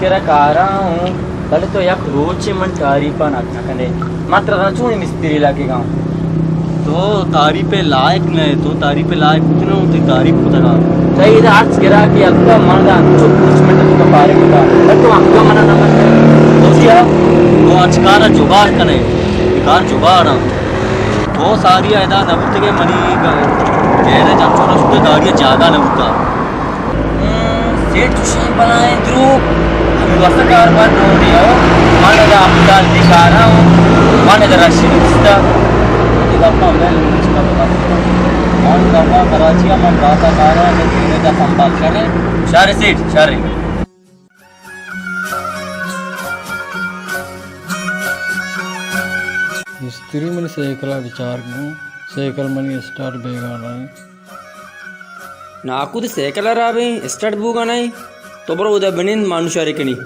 kira karang tadi to yak roche man tarifa nakna kane matra na chuni mistri lage gaun तो तारीफ पे लायक नहीं तो तारीफ पे लायक कुछ ना होती तारीफ को तगा सही दा आज kira ki akka man da chu kuch minute to pare hoga but to akka mana na man तो क्या वो अचकारा जुगाड़ कने बेकार जुगाड़ वो सारी ऐदा नबुत के मनी कहने चाचो ना उसके गाड़ियाँ ज्यादा नबुता सेठ खुशी बनाए द्रू हमें वस्त कारबार नहीं हो माने दा अब्दाल दिखाना हो माने दा रशीद अपना उसका और करना कराची में बाता कारा में तेरे का संभाल करे शारे सेठ शारे स्त्री मन सेकला विचार सेकल मनी स्टार्ट बेगाना నాకు సేకల రాబే స్టార్ట్ బూగానై తొబర ఉద బెనిన్ మానుషారికని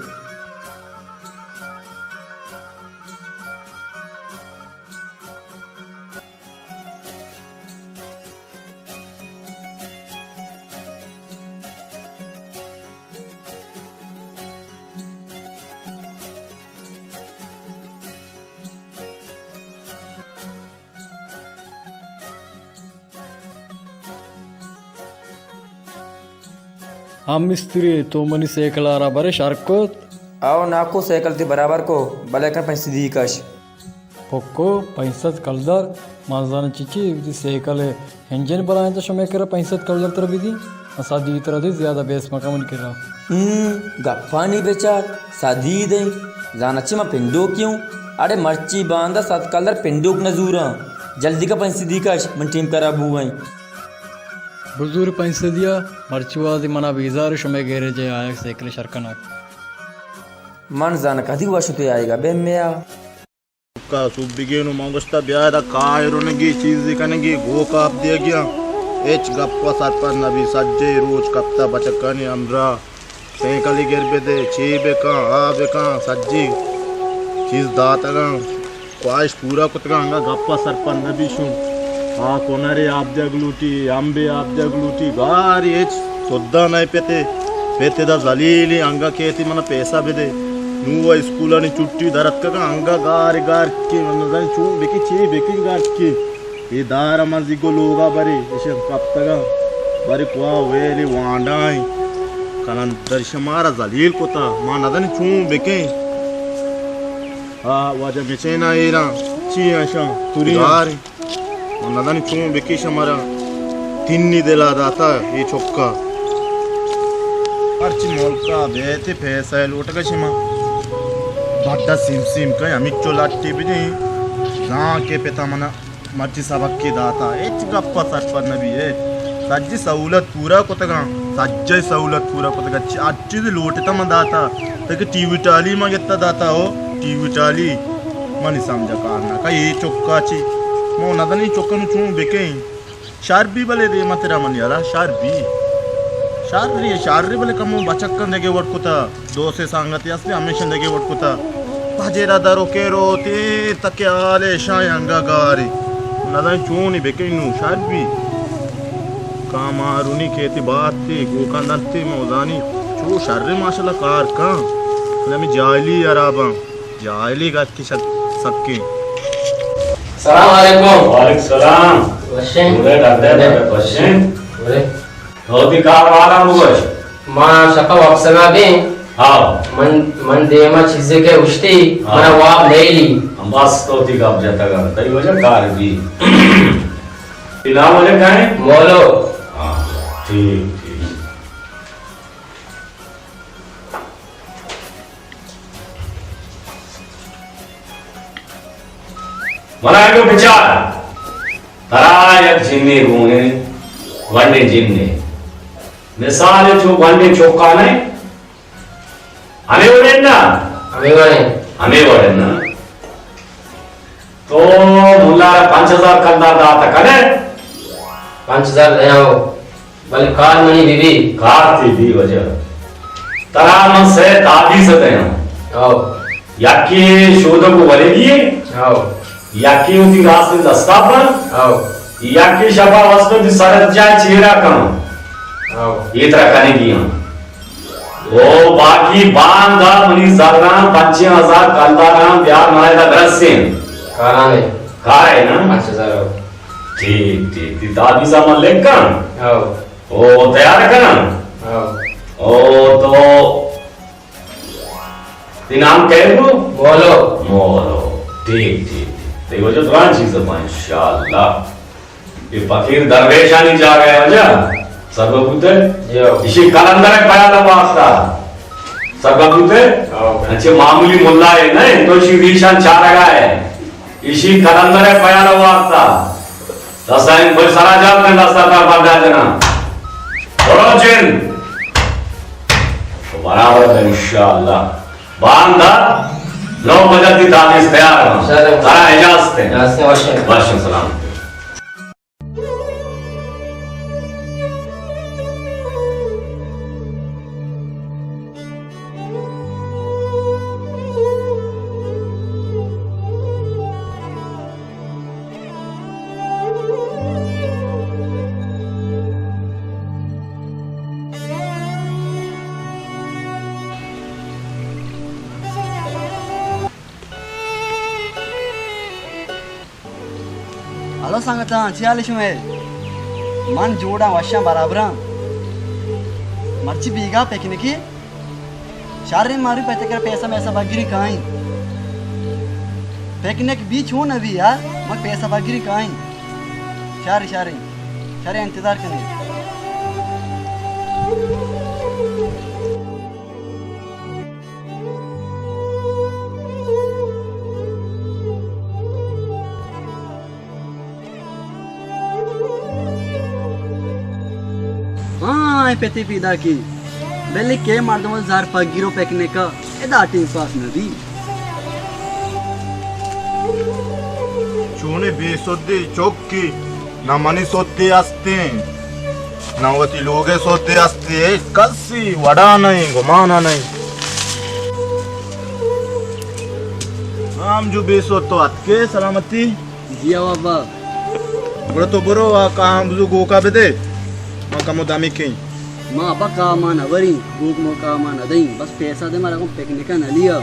हम मिस्त्री तो मनी सेकला रा बरे शार्को आओ नाको సేకల్తి బరాబర్ को బలేక पैसे दी कश पोको पैंसत कलदर माजान चिची विधि सेकले इंजन बनाए तो शमे करा पैंसत कलदर तर विधि सादी तरह दे ज्यादा बेस मकामन करा गप्पानी बेचार सादी दे जानची मा पिंडो क्यों अरे मर्ची बांधा सात कलर पिंडोक नजूरा जल्दी का पैसे दी कश मन टीम करा बुआई बुजुर्ग पैसे दिया मर्चुवादी मना वीजार शमे गेरे जे आया सेकले शरकना मन जान कदी वशुते आएगा बे मेया का सुबिगेनु मंगस्ता ब्यादा कायरुनगी चीज कनगी गो काप दिया गया एच गप्पा सात पर नबी सज्जे रोज कप्ता बचकनी अमरा सेकली गेरबे दे चीबे का आबे का सज्जी चीज दातगा क्वाइश पूरा कुतगा अंगा गप्पा सर पर नबी शु हाँ कोनरे आप जगलूटी आंबे आप जगलूटी गारी एच सोद्दा नहीं पेते पेते दा जलीली अंगा केती मना पैसा बेदे नुवा स्कूल आणि चुट्टी दरत का अंगा गारी गार की मन चू बेकी ची बेकी गार की ये दारा मजिगो लोगा बरी इसे कप्तगा बरी क्वा वेली वांडाई कनन दर्शमारा जलील कोता मा नदन चू बेके हाँ वाजा बेचेना एरा ची आशा तुरी गारी नदन चू बेकी शमारा तिन्नी दिला दाता ये चोक्का अर्ची मोलका बेते पैसा लूट का शिमा बाटा सिम सिम का अमिच्चो लाट्टी भी नहीं ना के पेता मना मर्ची सबक की दाता एच गप्पा सच पर नबी है सज्जी सहूलत पूरा को तगा सज्जे सहूलत पूरा को तगा अच्छी दी लूटता मन दाता तक टीवी टाली मा गेत्ता दाता हो टीवी टाली मनी समझा कारना का ये चोक्का ची मो नदनी चोक्कनु चू बेके शार्बी बले दे मतरा मन याला शार्बी शार्री बले कमु बचक्कन देगे वटकुता दो से सांगति असली हमेशा देगे वटकुता बाजेरा दरो केरो ते तक्याले शायंगा गारी नदनी चूनी बेके नु शार्बी कामारुनी केती बाती गोकांदंती मौजानी चू शार्री माशाल्लाह कार का नमी जायली अराबा जायली गात की सक्की सलाम अलैकुम वालेकुम सलाम वशें उरे डरदे वशें उरे होती कार वाला मुगश मा शका वक्सना बे हाँ मन देमा चीज़े के उष्टी मना वाप लेली बस तो थी कब जाता का कई वजह कार भी इनाम वजह क्या है मोलो हाँ ठीक ठीक मना क्यों विचार तरायक जिन्ने गुणे वन्ने जिन्ने मिसाल जो वन्ने चौका नहीं हमें वड़े ना हमें वड़े ना तो मुल्ला 5000 कंदा दाता कने 5000 ले आओ बल कार मनी बीबी कार थी भी वजह तरा मन से तादी से ते आओ याकी शोध को वलेगी आओ याकी उती रास्ते दस्ता पर आओ याकी शबा वस्तु दी सरत जाए चेहरा कम आओ ये तरह करने की ओ बाकी बांधा मनी सरना 5000 कलदाना ब्याह मायदा दरसेन खाना में काय ना अच्छा सर ठीक ठीक ती दादी सामान लेकर आओ ओ तैयार करना आओ ओ तो ती नाम कह दो बोलो मोरो ठीक ठीक देखो जो दुआन चीज है माशाअल्लाह ये फकीर दरवेशानी जा गए वजह सर्वभूते यो इसी कलंदर पाया था वास्ता सर्वभूते अच्छे मामूली मुल्ला है नहीं तो इसी रीशान चार लगा है इसी कलंदर पाया था वास्ता रसायन कोई सारा जात में रास्ता पर बढ़ा देना बोलो जिन तो बराबर है इंशाअल्लाह बांधा 9 बजे की दादी तैयार हो सारा इजाजत है वालेकुम सलाम Halo sangatan, ciali shume. Man joda washa barabran. Marchi biga pekine ki. Shari mari pete कर पैसा मैसा बगिरी काइन. Pekine की बीच हो ना भी यार. मग पैसा बगिरी काइन. शारी शारी. शारी इंतजार करने. हाँ पेटी पीदा की बेली के मार्दम जार पगिरो पेकने का एदा टीम पास नदी चूने बेसोद्दी चौकी ना मनी सोद्दी असते नवती लोगे सोद्दी असते कसी वड़ा नहीं घुमाना नहीं हम जो बेसोद तो अतके सलामती जिया बाबा बड़ा तो बुरो काम जो गोका बेदे kamu damikin माँ अपा काम आना वरी भूख मो काम आना दही बस पैसा दे मारा को पिकनिक का न लिया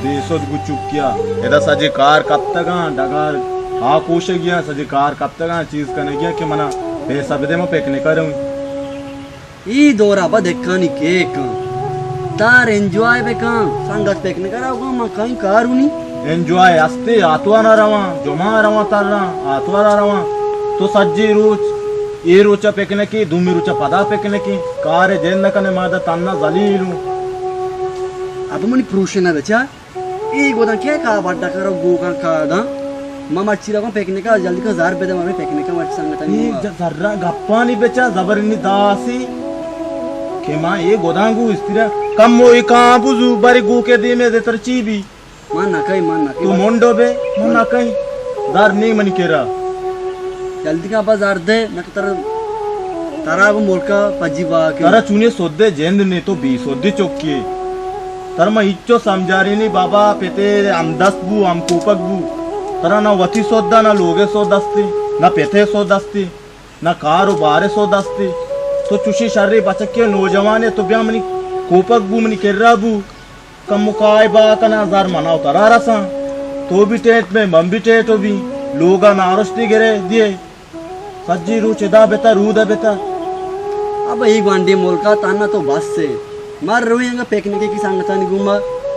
बेसोद गुचुक किया एदा सजे कार कब तक डगार हाँ कोश गया सजे कार कब तक चीज करने गया कि मना पैसा भी दे मैं पिकनिक करूँ ई दोरा बा देखनी केक तार एंजॉय बे का संगत पिकनिक कराओगा माँ कहीं कारुनी एंजॉय अस्ते आतवाना रवा जमा रवा तारा आतवारा रवा तो सज्जी रोज ये रोचा पेकने की दुमी रोचा पदा पेकने की कार जेन कने मादा तन्ना जलीलू अब मनी प्रूशना बचा ई गोदा क्या का बड्डा करो गोगा का दा मामा चिरा को पिकनिक का जल्दी का 1000 रुपए दे मामे पिकनिक का मत संगत ये जर्रा गप्पा नहीं बेचा जबरनी दासी के मां ये गोदांगू स्थिरा कम वो का बुजू बारी गु के दी में दे तरची भी मान ना कई तू मोंडो बे मन ना कई दार नहीं मन केरा जल्दी का बाजार दे न तर तारा वो मोलका पजीवा के तारा चुने सोदे जेंद ने तो 20 सोदे चौकी तर मैं इच्चो समझारी नहीं बाबा पेते हम 10 बू हम कोपक बू तरा ना वती सोदा ना लोगे सोदस्ती ना पेते सोदस्ती ना कारो बारे सोदस्ती तो चुशी शर्री बचक के नौजवान है तो ब्या मनी कोपक बू मनी केर्रा बू कम मुकाय बा कना 1000 मनाओ तरा रसा तो भी टेट में मम भी टेट भी लोगा ना आरस्ती गिरे दिए सज्जी रू चिदा बेता रूदा बेता अब एक वांडे मोलका ताना तो बस से मार रोएंगा पिकनिक की संगता नहीं घूमा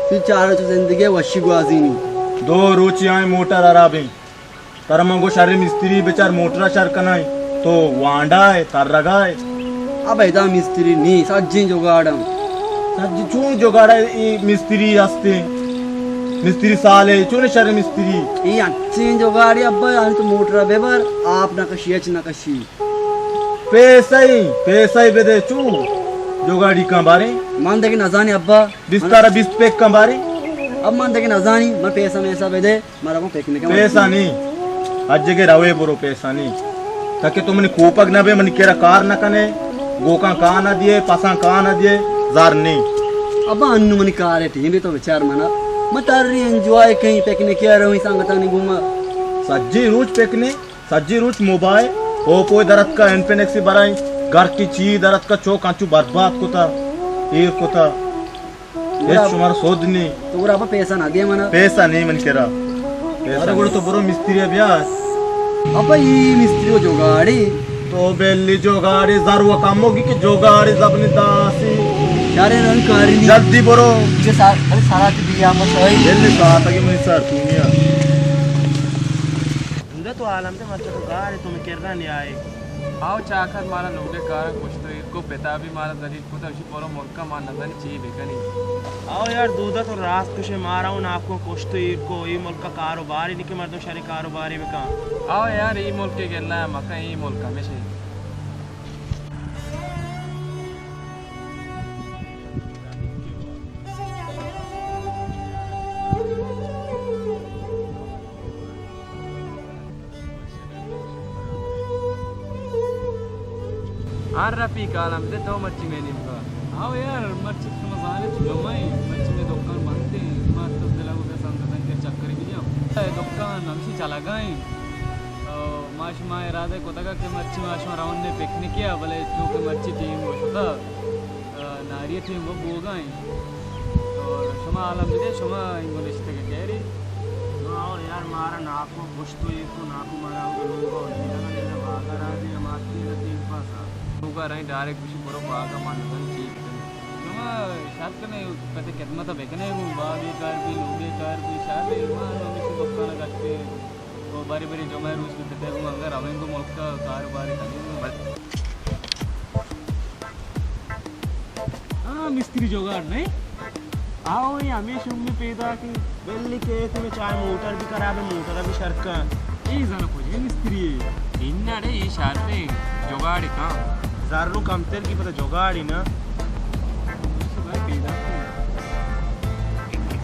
फिर चारों तो जिंदगी वशी गुआजी नहीं 2 रोची आए मोटर अराबे तरमंगो शरीर मिस्त्री बेचार मोटर शर कनाई तो वांडा है तरगाए अब ऐदा मिस्त्री नहीं सज्जी जुगाड़म सज्जी चून जुगाड़ा ये मिस्त्री असते मिस्त्री साले चूने शरीर मिस्त्री ये अच्छी जुगाड़ी अब यानी तो मोटर बेबर आप ना कशी अच ना कशी पैसा ही बेदे चू जुगाड़ी का बारे मान दे कि नजानी अब्बा बिस्तारा बिस्पेक का बारे अब मान दे कि नजानी मैं पैसा में ऐसा बेदे मारा को पिकनिक पैसा नहीं आज जगह रवे बोरो पैसा नहीं ताकि तुमने कोपक ना बे मन केरा कार ना कने गोका का ना दिए पासा का ना दिए जार नहीं अब अन्नु मनी कार है ठीक तो विचार मना मैं तारी एंजॉय कहीं पिकनिक किया रहूं संगता नहीं घूमा सज्जी रोज पिकनिक सज्जी रोज मोबाइल ओ कोई दरद का एनपेनेक्सी बराई घर की चीज दरद का चौक आंचू बर्बाद को था ये कोता ये तुम्हारा सोदनी तो अब पैसा ना दे मना पैसा नहीं मन केरा पैसा गुड़ तो बरो मिस्त्री है ब्यास अब ई मिस्त्री जो गाड़ी तो बेली जो गाड़ी जरूर काम होगी कि जो गाड़ी अपनी दासी सारे रंग कारी जल्दी बरो जे सारा दिया मत सही बेली साथ आगे मैं सर दुनिया इंदा तो आलम ते मत तो गाड़ी तुम्हें करना नहीं आए आओ चाकर मारा लोगे कारण कुछ तो इनको पिता भी मारा दलील को तो उसी पोरो मुल्का मान नजर चाहिए बेकनी आओ यार दूधा तो रात कुछ मारा हूं आपको कुछ तो इनको ये मुल्क का कारोबार ही नहीं कि मर्दों शरी कारोबार में कहां आओ यार ये मुल्क के गेला मका ये मुल्क में से आर रफी कालम दे दो मच्छी में निम्बा आओ यार मच्छी तुम मसाले जमाई मच्छी में दुकान बनते मार तो दिला को संदन के चक्कर भी जाओ दुकान नमसी चला गए माश मा इरादे को तका के मच्छी माश राउंड ने पिकनिक किया भले जो के मच्छी टीम वो था नारिय टीम वो बो गए और शमा आलम दे शमा इंग्लिश ते के केरी आओ यार मारा नाको कुछ तो इसको नाको मारा हो लोगो ने ना भागा राजी हमारी तीन पास होगा रही डायरेक्ट कुछ बड़ो बागा मान नजर ठीक शमा शायद कने पते कितना तो बेकने वो बागी कर भी लोगे कर भी शायद मान लो कि दुकान करते वो बारी बारी जो मैं रोज देते हूं अगर हमें को मुल्क का कारोबार करने हां मिस्त्री जोगाड़ नहीं आओ ये हमेशा में पैदा की बिल्ली के तुम्हें चाहे मोटर भी खराब है मोटर भी शर्का ये जाना खोजे मिस्त्री इन्नाडे ये शार्टे जोगाड़ का ज़ारू कम तेल की पता जोगाड़ी ना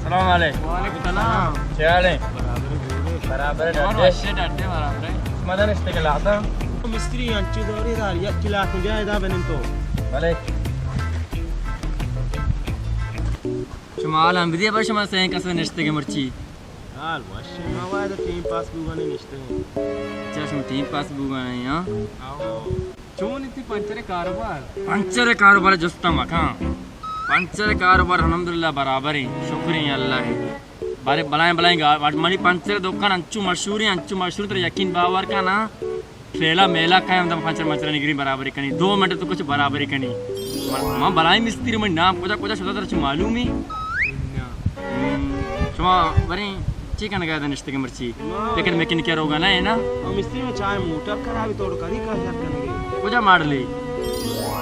सलाम अलैकुम वालेकुम सलाम क्या हाल है बराबर और अच्छे डरते बराबर है मदन इस्तेगलाता मिस्त्री अंची दौरी दार या खिलाफ मुझे इदा बनिन तो भले शुमाल हम भी पर शुमाल से कसवे निश्ते के मर्ची हाल वशे मवाद टीम पास बुगाने निश्ते अच्छा शुम टीम पास बुगाने हां आओ चोन इतनी पंचरे कारोबार जुस्ता मखा पंचर कारोबार अल्हम्दुलिल्लाह बराबर है शुक्रिया अल्लाह है बारे बनाए मनी पंचर दुकान अंचू मशहूर तो यकीन बावर का ना ठेला मेला का हम पंचर मचर निगरी बराबरी कनी 2 मिनट तो कुछ बराबरी कनी मां बनाई मिस्त्री में नाम कुछ शुदा तर मालूम ही चुमा बरे चिकन गया था निश्ते के मर्ची लेकिन मेकिन क्या रोगा ना है ना मिस्त्री में चाहे मोटर खराब तोड़ करी कर करने कुछ माडली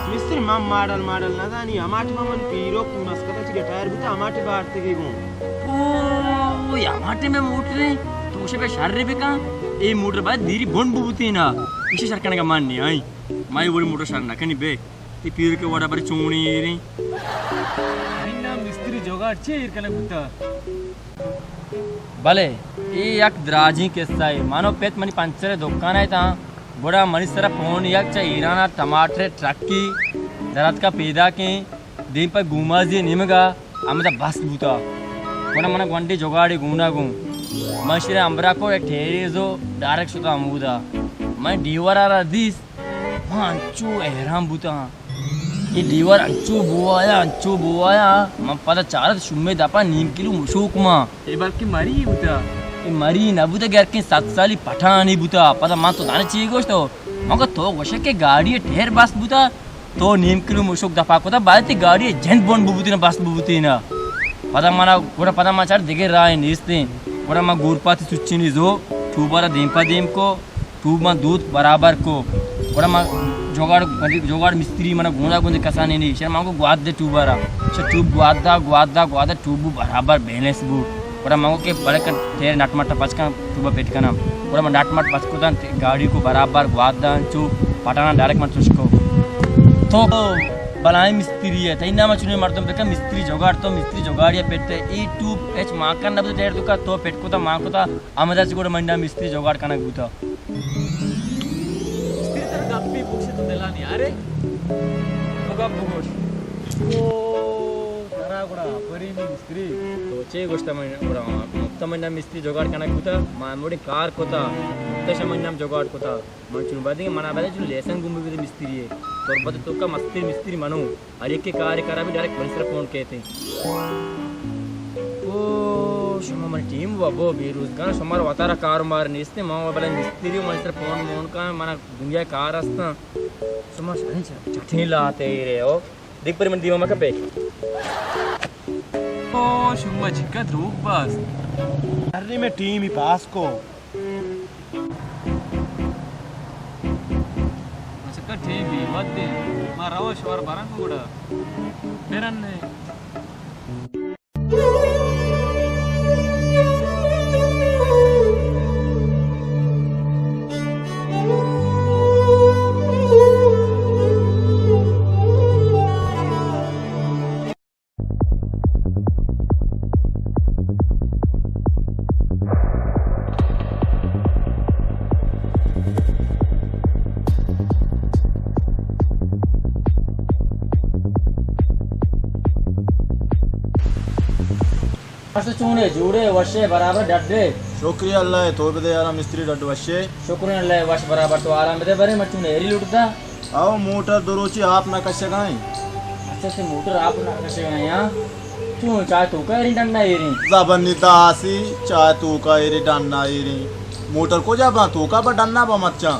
मिस्त्री मम मॉडल ना जानी हमारे ममन पीरो मस्कता ची टायर भी तो हमारे बाहर से गई ओ या माटे में मोटर तो उसे पे शारे पे का ए मोटर बाद धीरी बोन बुबुती ना इसे सरकने का मान नहीं आई माई बड़ी मोटर शार ना कनी बे ती पीर के वड़ा बड़ी चोणी रे इन्ना मिस्त्री जोगाड़ छे इरकने गुत्ता भले ये एक द्राजी किस्सा है मानो पेट मनी पंचर दुकान है ता बड़ा मनी सरा फोन या चा ईराना टमाटर ट्रक की दरात का पैदा के दिन पर घुमा जी निमगा आमदा बस बूता कोना मना गंडी जोगाड़ी गुना गु मशरे अंबरा को एक ठेरी जो डायरेक्ट सुता अमूदा मैं डीवर आ दिस अंचू एहराम बूता ये डीवर अंचू बुआया मैं पता चारत शुम्मे दापा नीम किलो मुशूक मा ये बल्कि मरी उता ये मरी न बुता गैर के 7 साली पठानी बुता पता मान तो दाने चाहिए गोश्त मगर तो वशे के गाड़ी ठेर बस बुता तो नीम किलो मुशूक दफा को बाद गाड़ी झंड बोन बुबुती ना बस बुबुती ना पता माना गोड़ा पता मा चार दिगे राय निस्ते गोड़ा मा गुरपाती सुच्चिनी जो टूबारा देमपा देम को टूब मा दूध बराबर को गोड़ा मा जोगाड़ मिस्त्री मना गुंडा गुंजे कसाने नहीं शर्मा को ग्वाद दे टूबारा टूब ग्वादा टूबू बराबर बैलेंस बू और मांगो के बड़े कर तेरे नटमट पचका टूबा पेट का नाम और मैं नटमट पचको था गाड़ी को बराबर ग्वादा चू पटाना डायरेक्ट मत तुझको तो बनाए मिस्त्री है तई ना मचुने मरतो बेका मिस्त्री जोगाड़ या पेट ई टूब एच माका ना बते दुका तो पेट को था मां को था आमदास को मंडा मिस्त्री जोगाड़ कना गुता गप्पी पूछे तो दिला नहीं अरे गप बुगोश ओ नरा गुड़ा परी मिस्त्री तो चे गोष्ट मैं बड़ा तमन्ना मिस्त्री जोगाड़ करना कुता मामूड़ी कार कोता तशमन्ना जोगाड़ कोता मन चुनबादी मना बादे जो लेसन गुम्बे भी मिस्त्री है तोर बद तो का मस्ती मिस्त्री मनो और एक के कार्य करा भी डायरेक्ट परिसर फोन कहते ओ शमा मन टीम वो बेरोजगार समार वातारा कार मार नेस्ते मावा बला मिस्त्री मनसर फोन मोन का मना दुनिया कार असता समार चटनी लाते रे ओ देख पर मन दीवा मका पे ओ शुम्मा जिक्कत रूप बस अरे मैं टीम ही पास को मसका ठीक है वद्दे मा रवश वर बरन కూడా पेरन्ने मस्त चूने जोड़े वशे बराबर डड्डे शुक्रिया अल्लाह तो बदे यार मिस्त्री डड वशे शुक्रिया अल्लाह वश बराबर तो आराम दे बरे मत चूने एरी लुटदा आओ मोटर दरोची आप ना कशे गाय अच्छा से मोटर आप ना कसे गया क्यों चाय तो का एरी डंडा एरी जबन दासी चाय तू का एरी डन्ना एरी मोटर को जा बा तो का बा डन्ना बा मच्चा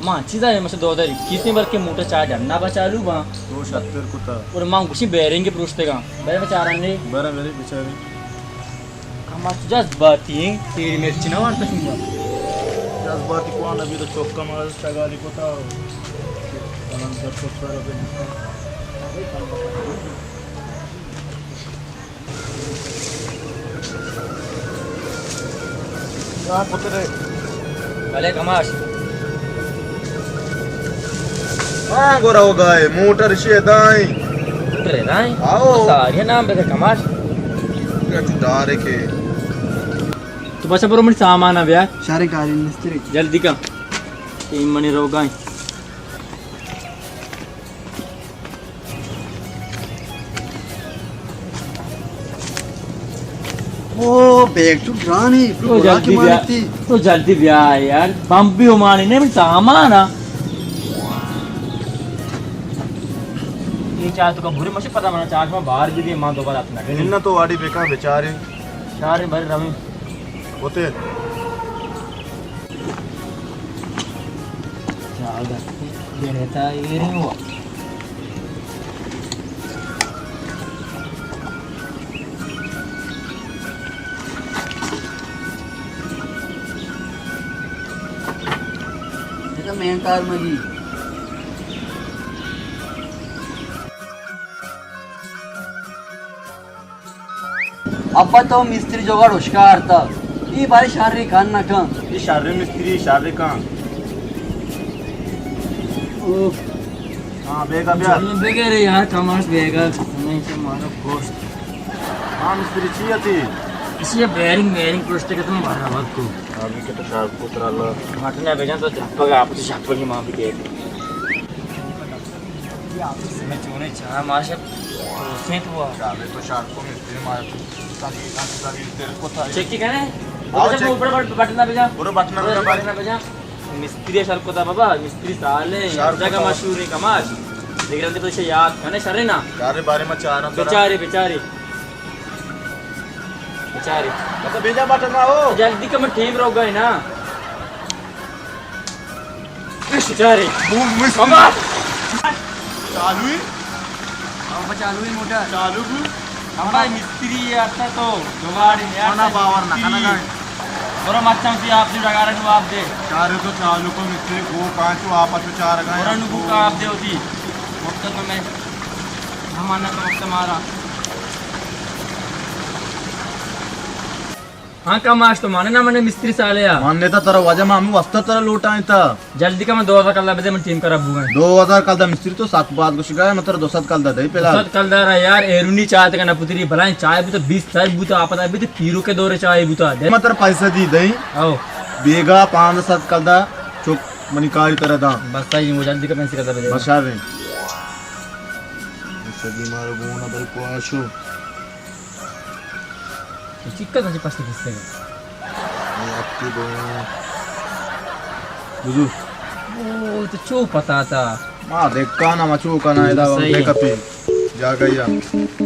मां चीजा है मसे 2021 में बल्कि मोटर चाय डंडा बा चालू बा 270 कुता और मां कुछ बेरेंगे पुरुषते का बरे बेचारा ने बरा मेरे बेचारे कमा जज्बाती तेरी मिर्ची ना वांट सुनवा जज्बाती को आना भी तो चौका मार सगाली को था अनंतर को सारा पे क्या पुत्र भले कमाश हां गोरा हो गए मोटर से दाई रे राय आओ सारे नाम पे कमाश क्या चुदारे के तो बस बरो मन सामान आ गया सारे कार्य मिस्त्री जल्दी का 3 मनी रोगा ओ बैग तो ड्रानी तो जल्दी मारती तो जल्दी ब्याह यार बम भी उमानी ने सामान आ ये चाह तो का बुरे मसे पता मना चाह में बाहर भी दे मां दोबारा अपना निन्ना तो वाड़ी बेका बेचारे सारे भरे रवि होते ज्यादा ये रहता ये नहीं हुआ ये मेन कार मगी अब तो मिस्त्री जोगाड़ हुशकार था ये बारी शारीरिक खान ना कम ये शारीरिक मिस्त्री शारीरिक काम हां बेगा ब्याह बेगे रे यार कमास बेगा नहीं से मारो गोश्त हां मिस्त्री चाहिए थी इसलिए बेरिंग पुरुष के तुम मारा वक्त को अभी के तो शार्प पुत्र ला घटना भेजा तो झपका आप झपक की मां भी के मैं चोने चाह मार से उसने तो हुआ अबे तो शार्प को मिस्त्री मार तेरे को था चेक की करे आओ और चेक। ऊपर बटन ना भेजा पूरा बटना मेरा बटन ना भेजा मिस्त्री सर को था बाबा मिस्त्री साले शार्प जगह को था। मशहूर है कमाल देख रहे थे तो इसे याद करने सरे ना कार्य बारे में चाह रहा था बेचारे बेचारे बेचारे तो भेजा बटन ना हो जल्दी का मैं टीम रोक गए ना बेचारे कमाल चालू ही अब चालू ही मोटर चालू भी हमारे मिस्त्री आता तो जुगाड़ी खाना पावर ना खाना गाय बरो मच्छम सी आप जुड़ा गारे नु आप दे चारे तो चालू को मिस्त्री को पांचों आपस में चार गाय बरो नु का आप दे होती वक्त तो मैं हमारा तो वक्त मारा हाँ का माश तो माने ना मैंने मिस्त्री साले या मान्यता तर वजह में हम वस्ता तर लूटाए था जल्दी का मैं 2000 कल बजे मैं टीम करा बुआ 2000 कल दा मिस्त्री तो 7 बात को शिकाय मतलब 200 कल दा दे पहला सत कल दारा यार एरुनी चाय तक ना पुतरी भलाई चाय भी तो 20 साल बुता आपदा भी तो पीरो के दौरे चाय बुता दे मतलब पैसा दी दई आओ बेगा 5-7 कल दा चुप मनिकारी तरह दा बस सही वो जल्दी का पैसे करता बजे बशा रे सदी मारो बोना बल को आशो चिक्का त्याची पाचशे दिसते बुजू ओ तो चो पता था मा देखा ना मचू का ना इदा सही है। कपी जा गया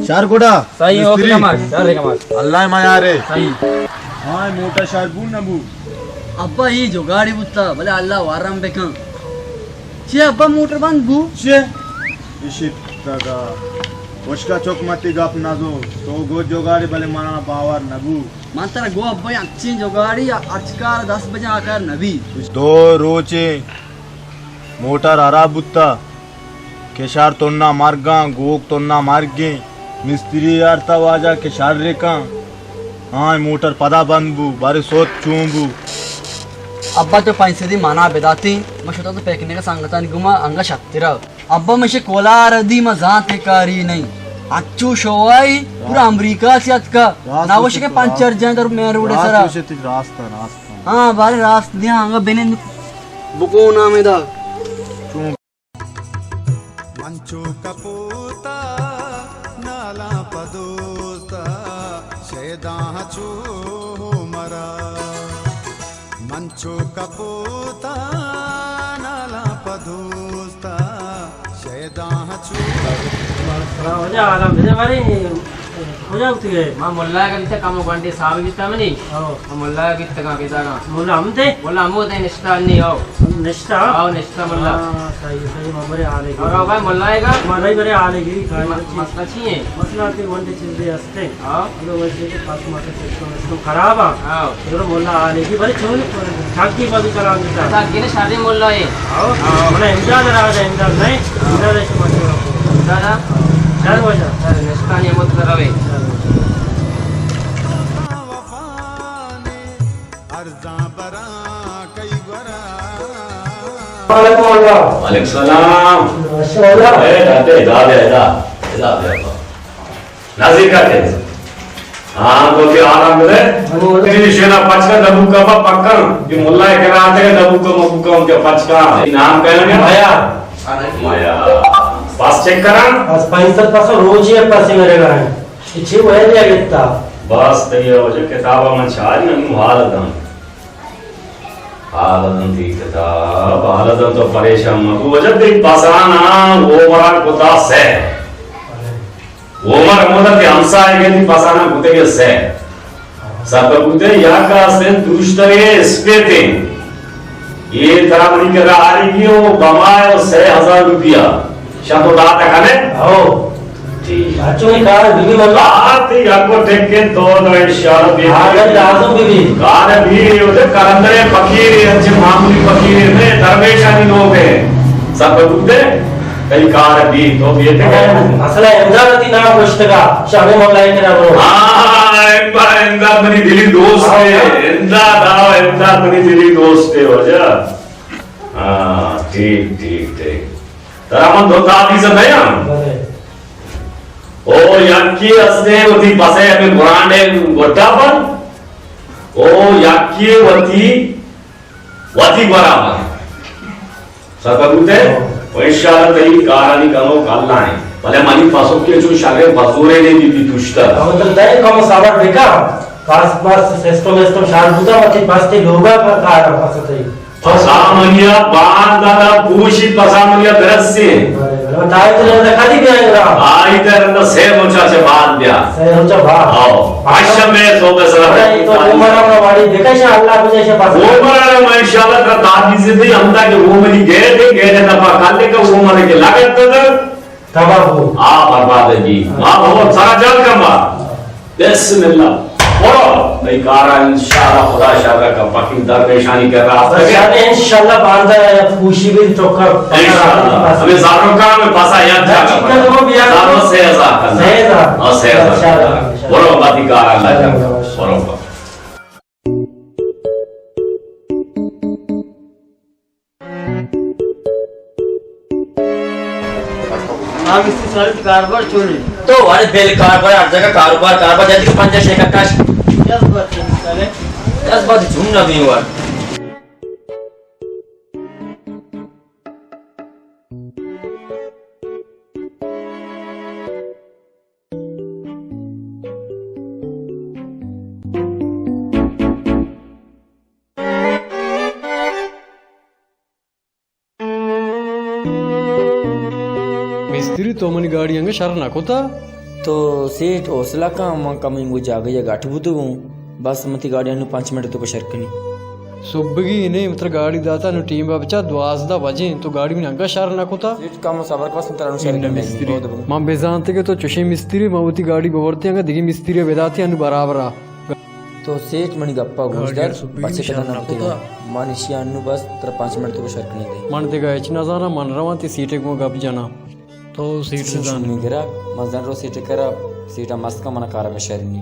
शार कोडा सही हो कमाल चल कमाल अल्लाह मा यारे सही हां मोटा शार बू नबू अब्बा ही जोगाड़ी बुत्ता भले अल्लाह वारम बेका चे अब्बा मोटर बंद बू शे इशित तगा वशका चौक मती गप ना दो तो गो जोगाड़ी भले माना बावर नबू मांतरा गो अब्बा अच्छी जोगाड़ी अचकार 10 बजे आकर नबी दो रोचे मोटर हरा बुत्ता केशार तोन्ना मार्गा गोक तोन्ना मार्गे मिस्त्री यार तब आजा केशार रेका हाँ मोटर पदा बंदबू बारे सोच चूंबू अब्बा तो पैसे दी माना बेदाती मशे तो पेकने का सांगता निगुमा अंगा शक्तिरा अब्बा मशे कोलार दी मजाते कारी नहीं अच्छू शोवाई पूरा अमेरिका से अतका नावशे के पंचर जंदर मेर उड़े सरा रास्ता रास्ता हाँ बारे रास्त दिया अंगा बेने बुको नाम एदा मंचू कपूता नाला पदोस्ता शेदा चू मरा मंचू कपूता नाला पदोस्ता शेदा चू हो जा आराम दे मारे हो जा उठ गए मां मुल्ला का कितना काम गंटे साहब कितना मनी आओ मुल्ला कितना का कितना का मोला हमते मुल्ला हमो ते निष्ठा नहीं हो निष्ठा आओ निष्ठा मुल्ला सही मरे आले और आओ भाई मुल्ला आएगा मरे बरे आले गिरी खाए मसला चाहिए मसला ते वंटे चीज हस्ते आओ अगर वैसे के पास माते सिस्टम खराब आ आओ इधर मोला आले की बरे छोड़ ठाकी बाजी चला देता ऐसा किने शादी मुल्ला है आओ मैंने इमदाद रहा इमदाद नहीं इमदाद ऐसे मत दादा चल हो जा चल निष्ठा नहीं मत करावे अर्जा बरा कई बरा वालेकुम सलाम ए दाते दादे दा दादे नाजिर का के हां तो फिर आराम करे तेरी शेना पचका दबू का पक्कन ये मुल्ला के आते हैं दबू को मबू का उनके पचका नाम कहेंगे माया माया पास चेक करा आज 65 रोज ही पास मेरे घर है इच्छे वो है लिया कितना बस तैयार हो जाए किताबा में छारी हम हालतन हालतन थी किताब हालतन तो परेशान मत हो जब देख पासाना वो मरा कुता से वो मर मोदत हमसा है कि पासाना कुते के से सब कुते या का से दुष्टरे स्पेते ये तरह नहीं कर रहा है कि वो बमाए 6000 रुपया शातो दाता कने आओ ठीक बच्चों की कार बीवी बोला आती आपको देख के तो इंशाल्लाह भी आगे आजम बीवी कार भी उधर करंदरे फकीर अच्छे मामूली फकीर ने दरवेशानी लोग हैं सब कुत्ते कई कार भी तो ये थे असला इमदाद थी नाम पुस्तका शामे मौलाई के नाम हां इमदाद मेरी दिली दोस्त है इमदाद मेरी दिली दोस्त है हो जा हां ठीक ठीक ठीक तेरा मन दो दादी से दया ओ याकी असने वती पासे हमें बुरांडे गोटापन ओ याकी वती बराबर सकबुते वैशाल तई कारणी कनो कालना है भले मानी पासो के जो शागे बजूरे ने दी दुष्टा हम तो दे कम साबर देखा पास सिस्टम शाल बुता मत पास ते लोगा का कार पास ते पसामनिया बांदाना पूषित पसामनिया दरस्य बताए तो जरा खाली भी आएगा आई तरंदा से मोचा से बात दिया सही हो जा भा आओ आश्रम में सो बस अरे तो उमरा का वाली देखा से अल्लाह को जैसे पास उमरा में इंशाल्लाह का दादी से भी हम तक वो मरी गए थे दफा काले का वो मरे के लागत तो तबाह हो आ बर्बाद है जी मां बहुत सारा जान कमा बिस्मिल्लाह बोलो भाई कारा इंशाल्लाह खुदा शादा का पक्की दरवेशानी कर रहा है यानी इंशाल्लाह बांधा है खुशी भी चौका इंशाल्लाह हमें जारो का में पासा याद जागा चिकन वो भी याद जारो से ऐसा करना और से ऐसा बोलो बाती कारा अल्लाह का बोलो आप इसकी सारी कारोबार छोड़े तो वाले बेल कारोबार हर जगह कारोबार जल्दी के 50 का काश 10 बात चले 10 बात झूमना भी हुआ मिस्त्री तो मनी गाड़ी अंगे शर नाकोता तो सेठ हौसला का मां कमिंगो जागे या गाठ बुतु बस मती गाड़ी अनु 5 मिनट तो को शर्कनी सुबगी ने मतलब गाड़ी दाता नु टीम बच्चा 12 बजे तो गाड़ी में अंगा शर नाकोता सेठ काम सबर का संतरा नु शर्कनी मिस्त्री मां बेजानते के तो चुशे मिस्त्री माउती गाड़ी बवरते अंगा दिगी मिस्त्री बेदाती अनु बराबर तो सेठ मनी गप्पा घुसदार बच्चे कदा ना होते मानिशिया अनु बस तर 5 मिनट तो को शर्कनी दे मन देगा इतना जाना मन रवाती सीटे को गप जाना तो सीट से जाने गिरा मजन रो सीट करा सीटा मस्त का मना कार में शर्नी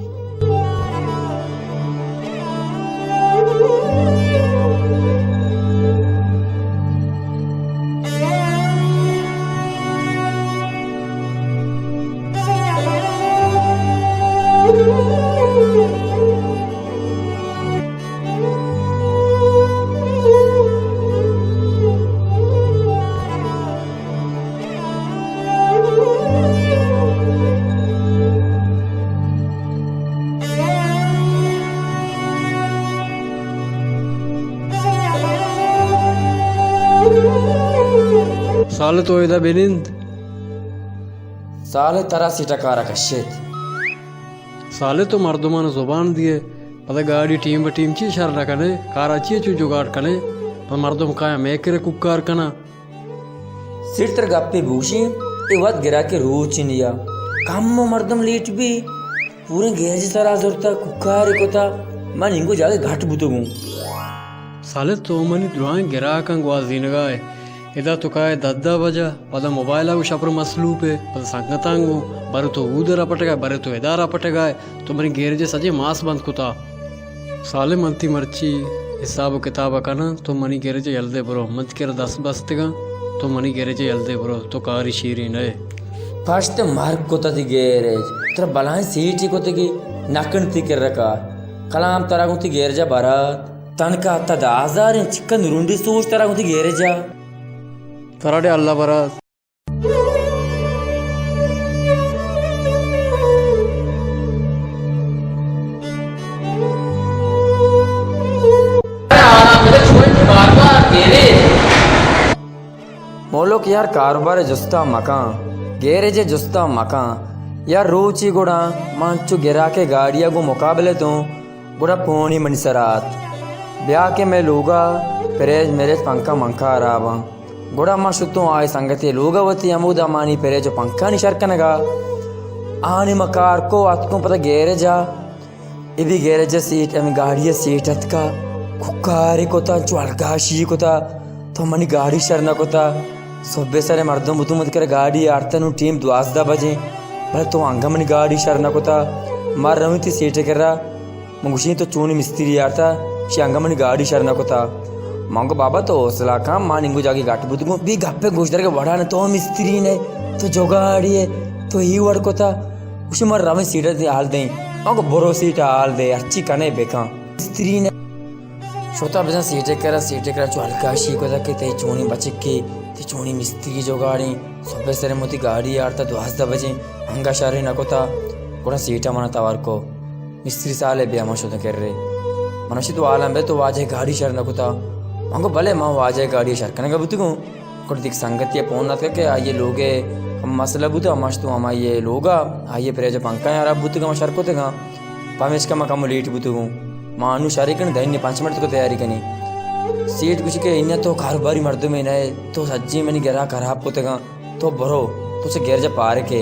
साले तो इधर बेनिंद साले तरह सीटा कार कशेत साले तो मर्दमान जुबान दिए पता गाड़ी टीम ब टीम ची शर रखने कार अच्छी चू जुगाड़ कने पर मर्दम काया मेकरे कुकार कना सिर तर गप्पे भूषी ये वत गिरा के रोच निया कम मर्दम लेट भी पूरे गैज तरह जोरता कुकार कोता मन इनको जाके घाट बुतो साले तो मनी दुआएं गिरा कंग वाजीन गाए इदा तो काय दद्दा बजा पदा मोबाइल आगु शपर मसलूप है पदा संगतांगु बरे तो ऊदरा पटेगा बरे तो एदारा पटेगा तो मरी गैरेज सजे मास बंद कुता साले मनती मर्ची हिसाब किताब कना तो मनी गैरेज यलदे बरो मत केर 10 बस्तेगा तो मनी गैरेज यलदे बरो तो कारी शीरी नए फर्स्ट मार्क कोता दी गैरेज तेरा बलाएं सीटी कोते की नकन ती कर रखा कलाम तरह को ती गैरेजा बारात तनका तदाजार चिकन रुंडी सोच तरह को ती गैरेजा तराडे अल्लाह बरात मोलोक यार कारोबार जुस्ता मकान गैरेज जुस्ता मकान यार रोची गुड़ा मांचू गिरा के गाड़िया को मुकाबले तो गुड़ा पोनी मनसरात ब्याह के मैं लोगा परेज मेरे पंखा मंखा आरावा गुड़ा मां शुतो आए संगति लोगवती अमूदा मानी पेरे जो पंखा नि शर्कनगा आनी मकार को आतको पता गैरेजा इबी गैरेज सीट अमी गाड़ी सीट अतका कुकारी कोता चुलगाशी कोता तो मनी गाड़ी शरना कोता सोबे सारे मर्दों बुतु मत करे गाड़ी आरतनु टीम 12 बजे भले तो अंगा मनी गाड़ी शरना कोता मार रमी थी सीट करा मंगुशी तो चूनी मिस्त्री आरता शी अंगा मनी गाड़ी शरना कोता मांगो बाबा तो हौसला का मां निंगू जाके गाट बुतगो बी गप्पे गोश्तर के वड़ा ने तो मिस्त्री ने तो जोगाड़ी है तो ही वड़ कोता उसे मर रमी सीट दे हाल दे मांगो बोरो सीट हाल दे अच्छी कने बेका मिस्त्री ने छोटा बिजन सीटे करा जो हल्का शी को तक ते चोनी बचे के ते चोनी मिस्त्री जो गाड़ी सुबह सरे मोती गाड़ी आरता 12 बजे हंगा शारे न कोता कोड़ा सीटा मना तवार को मिस्त्री साले बे हम शोध कर रे मनुष्य तो आलम बे तो वाजे गाड़ी शर न कोता मंगो भले मां वाजे गाड़ी शर कने का बुतगो कोड़ दिख संगति फोन न के आइए लोगे मसला बुतो मस्त तो हम आइए लोगा आइए प्रेज पंखा यार बुतगा शर को तेगा पामेश का मकम लेट बुतगो मानु शारीकन दैन्य 5 मिनट को तैयारी कनी सीट कुछ के इन्या तो कारोबारी मर्दों में नए तो सज्जी मैंने गिरा खराब को तेगा तो भरो तो से गिर जा पार के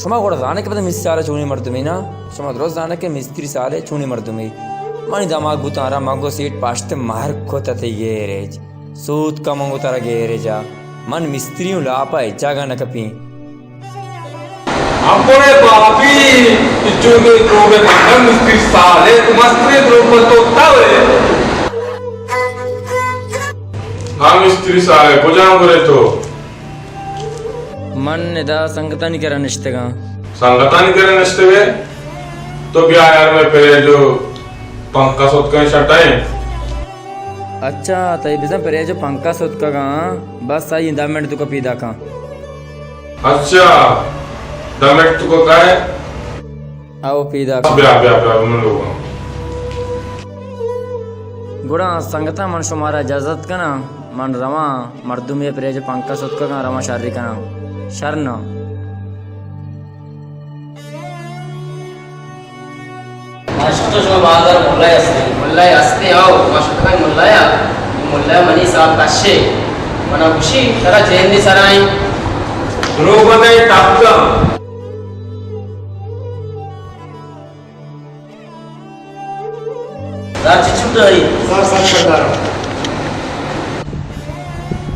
शुमा गोड़ा जाने के बाद मिस्त्री सारे चूनी मर्दों में ना शुमा रोज जाने के मिस्त्री सारे चूनी मर्दों में मानी दामाग बुतारा मांगो सीट पास्ते मार को तते गैरेज सूत का मांगो तारा गैरेजा मन मिस्त्रियों लापा जागा न कपी हमने बापी जो में रोबे कंधन मिस्त्री साले मस्त्री द्रोपल तो तावे हाँ मिस्त्री साले बुझाऊं करे तो मन निदा संगता नहीं करा निश्ते का संगता नहीं करे निश्ते वे तो क्या यार मैं पहले जो पंखा सोत का शटाए अच्छा तई बिजन परे जो पंखा सोत का बस आई 10 मिनट तो पीदा का अच्छा दमेट तुको काय आओ पीदा ब्या मन लोग गुड़ा संगता मन शुमारा इजाजत का ना मन रवा मर्दुम ये प्रेज पंका सुतका का रवा शारी का शरण मास्टर जो बाजार मुल्ला असते आओ मास्टर का मुल्ला मनी साहब काशे मना खुशी तरा जयंती सराई द्रौपदी टापका राज्य छुट्टी सर सरदार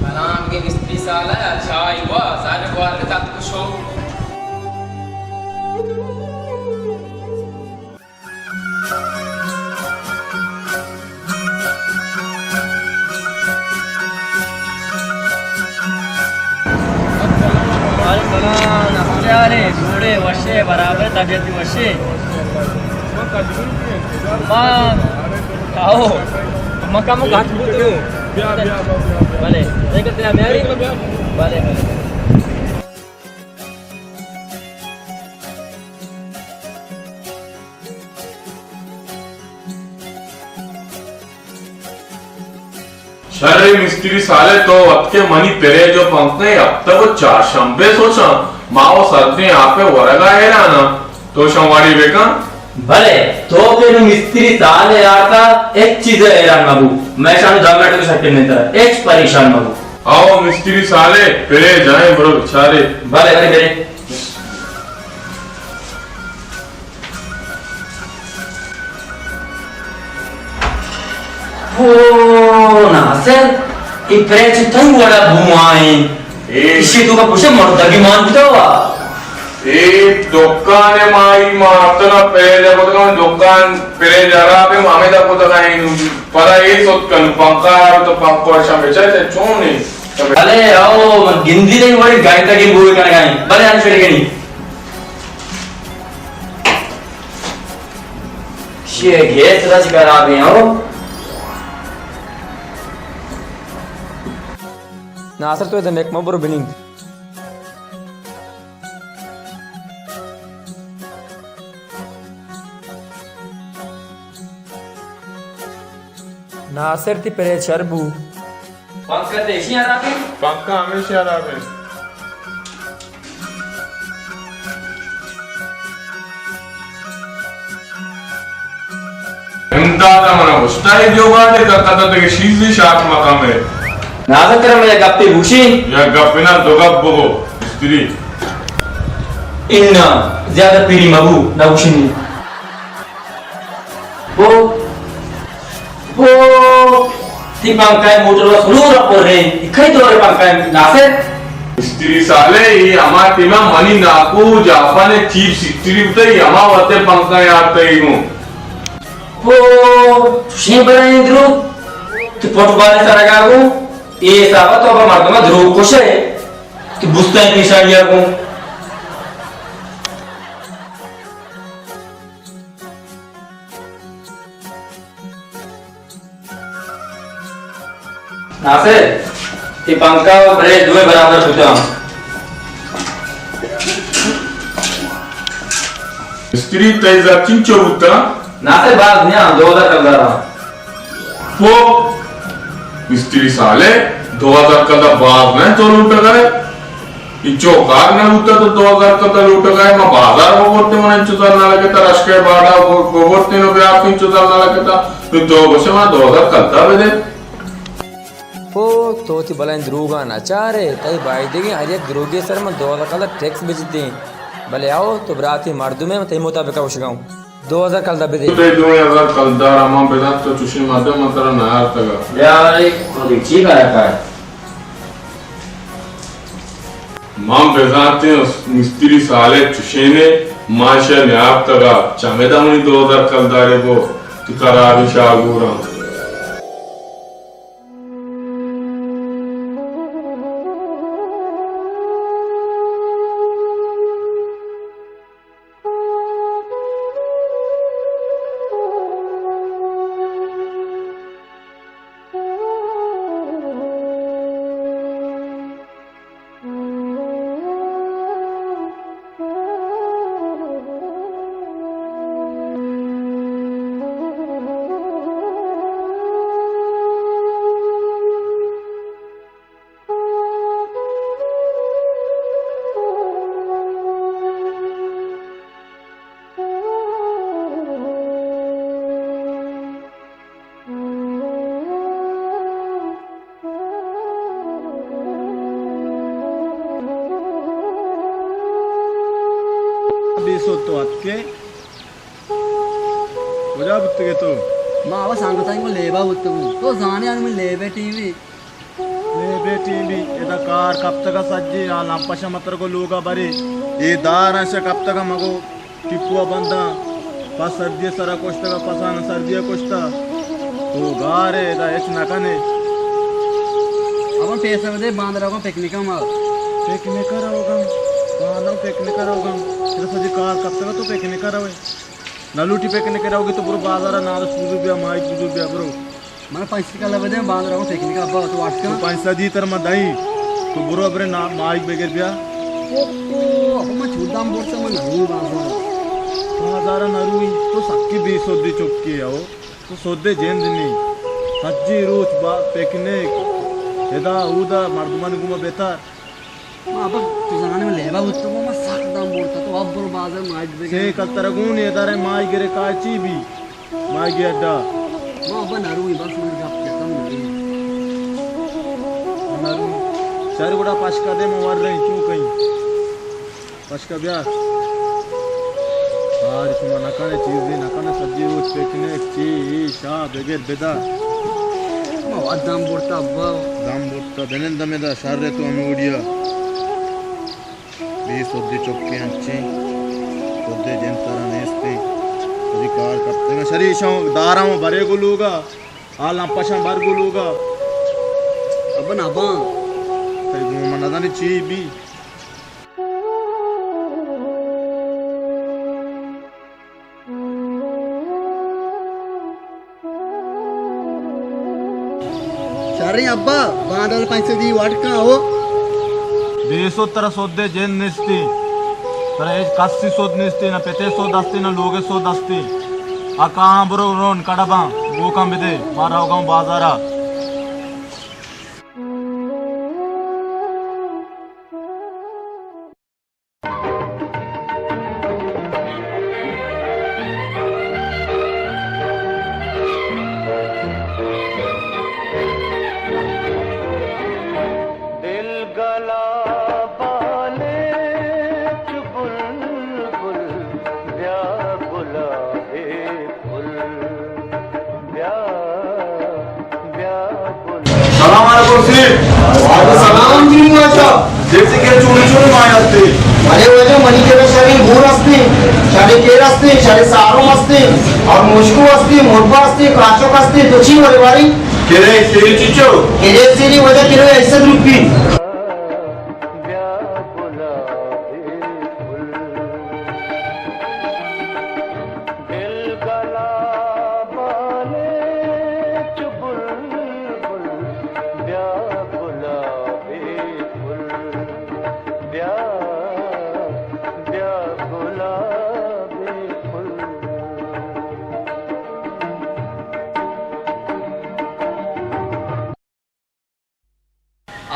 कलाम के मिस्त्री साला अच्छा हुआ सारे बार के साथ कुछ हो अरे जोड़े वशे बराबर तबियत वशे आओ मका मका हाथ बुत लो भले नहीं करते हैं मेरी भले शर्रे मिस्त्री साले तो अब के मनी पेरे जो पंखने अब तक वो चार शंबे सोचा माओ सर्दी यहाँ पे वरगा है ना तो शंवाड़ी बेका भले तो फिर मिस्त्री साले आता एक चीज है यार बाबू मैं शाम 10 मिनट के सकते नहीं था एक परेशान बाबू आओ मिस्त्री साले पेरे जाए बड़ो बेचारे भले भले भले हो नासर इप्रेच तई वड़ा भुआई इसी तो का पुशे मर्दा की मान बुतावा एक दुकान है माई मारतना पेरे जब तो दुकान पेरे जा रहा पे मामे दा को तो कहीं पता ये सोच कर पंखा यार तो पंखा शाम बेचा थे क्यों नहीं भले आओ मन गिंदी नहीं वड़ी गाय तक की बुए कर गई भले आन छेड़े गनी शे गेस रज करा भी आओ नासर तो इधर एक मबर बिनिंग नासर ती परे शरबू पंखा देशी आ रहा है पंखा हमेशा आ रहा है इंदादा मना उस्ताई जो बात है करता था कि शीज़ी शाक मकाम है नासर तेरा मुझे गप्पे भूषी या गप्पे ना दो गप बोलो स्त्री इन्ना ज्यादा पीरी मबू ना भूषी वो ती पंखा मोटर वा सुरू रहा रे इखई तो रे पंखा नासर स्त्री साले ये हमारे टीमा मनी नाकू जापाने चीप स्त्री उतरी हमारे वाते पंखा याद तई हूँ वो शी बनाए द्रो तू फुटबॉल सारा गागो ये साबा तो अब मर्द में द्रो खुश है तू बुझता है निशानिया को नासर ये पंखा और ब्रेड दो बराबर छूटा स्त्री तेजा चिंचो उता नासर बात नहीं 2000 कर रहा वो स्त्री साले 2000 का बाद में तो लूट गए इंचो कार ने लूटा तो 2000 का तो लूट गए मैं बाजार वो बोलते मैंने इंचो साल ना लगे था रश के बाड़ा वो बोलते हैं भी आप इंचो साल ना लगे था तो 2000 करता बजे वो तो ती भला द्रोगा ना चारे तई भाई देगी हर एक द्रोगे सर में 2000 का टैक्स बेचते हैं भले आओ तो बराती मर्दू में तई मुताबिक उस गाऊं 2000 कल दबे दे तो 2000 कल दार अमा बेदा तो चुशी मादे मतरा ना यार तक यार एक रिची का रखा है मां बेजाते मिस्त्री साले चुशेने माशा ने आप तक चमेदा मुनी 2000 कल दारे को तिकारा विशाल गुरा बीसो तो अतके वजा बुत्तगे तो मावा सांगता को लेबा बुत्तू तो जाने आने में लेबे टीवी ले बेटी भी इधर कार कब तक सज्जी आ लंपशा मतर को लोगा बरी ये दार से कब तक मगो टिपुआ बंदा पास सर्दी सरा कोष्टा का पसाना सर्दी कोष्टा तो गारे इधर एच नकने अपन पैसे दे बांध रहा को पिकनिक में पिकनिक करोगा कहाँ पिकनिक करोगा तेरे सजी कार कब तक तो पिकनिक करोगे नलूटी पिकनिक करोगे तो पूरा बाजार ना सूजू बिया माई सूजू बिया ब्रो मैं पैसे का लगे बांध रहा हूँ पिकनिक अब्बा तो वाट का पैसा दी तर मत दई तो बुरो बरे ना माइक बेगर बिया अब मैं छुदाम बोल से मैं नहीं बांध 2000 नरुई तो सक्की 20 सोदी चुक्की आओ तो सोदे जेन दिनी सज्जी रोज बा पिकनिक यदा उदा मर्दमन गुमा बेतार अब तो जाने में लेबा बुत्तू को मैं साक दाम बोलता तो अब बोल बाजार माइक बेगर से कतरगुन ये दारे माई गिरे काची भी माई गे अड्डा मां अब नरुई बस मैं गप करता नरुई चार गुड़ा पाशका दे मवार रही क्यों कहीं पाशका ब्याह और इसमें नकाने चीज दी नकाने सब्जी रोज पिकनिक ची शाह बेगर बेदा मां दाम बोलता अब्बा दाम बोलता बेनन दमे दा शारे तो हमें उड़िया 20 सोदे चुक्के अच्छे सोदे जनतारा नेस्ते अधिकार करते हैं शरीशों दाराओं बरे गुलूगा आला पशा बर गुलूगा अब ना बा तेरे को मना दानी ची भी शरी अब्बा बांधल पैसे दी वाट का हो देशो तरह सोदे जेन निस्ती तरह एक कस्सी सोद निस्ती ना पेते सोद दस्ती ना लोगे सोद दस्ती आ कहाँ बुरो रोन कड़बा वो काम बिदे मारा होगा बाजारा सलाम जी मुआशा जैसे के चुनी चुनी माय असते अरे वजह मनी के शरीर भूर असते शाळे केर असते शाळे सारो असते और मुश्कू असते मोरबा असते काचोक असते तुची वरवारी केरे तेरी चिचो केरे तेरी वजह केरे ऐसे रुपी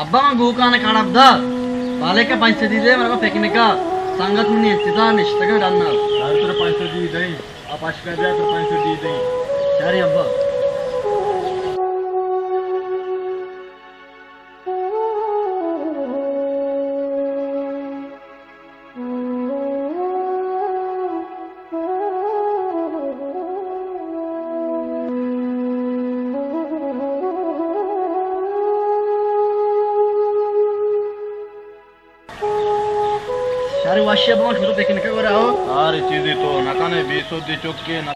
अब्बा मैं भूखा ने खाना दा वाले का पैसे दी दे मेरे को पिकनिक का संगत में सीधा निश्चित कर डालना यार तेरे पैसे दी दई आप आशका जा तेरे पैसे दी दई शरी अब्बा शरी वाशी अब्बा शुरू पिकनिक कर रहा हो सारी चीजें तो नकाने 20 दी चुक्के ना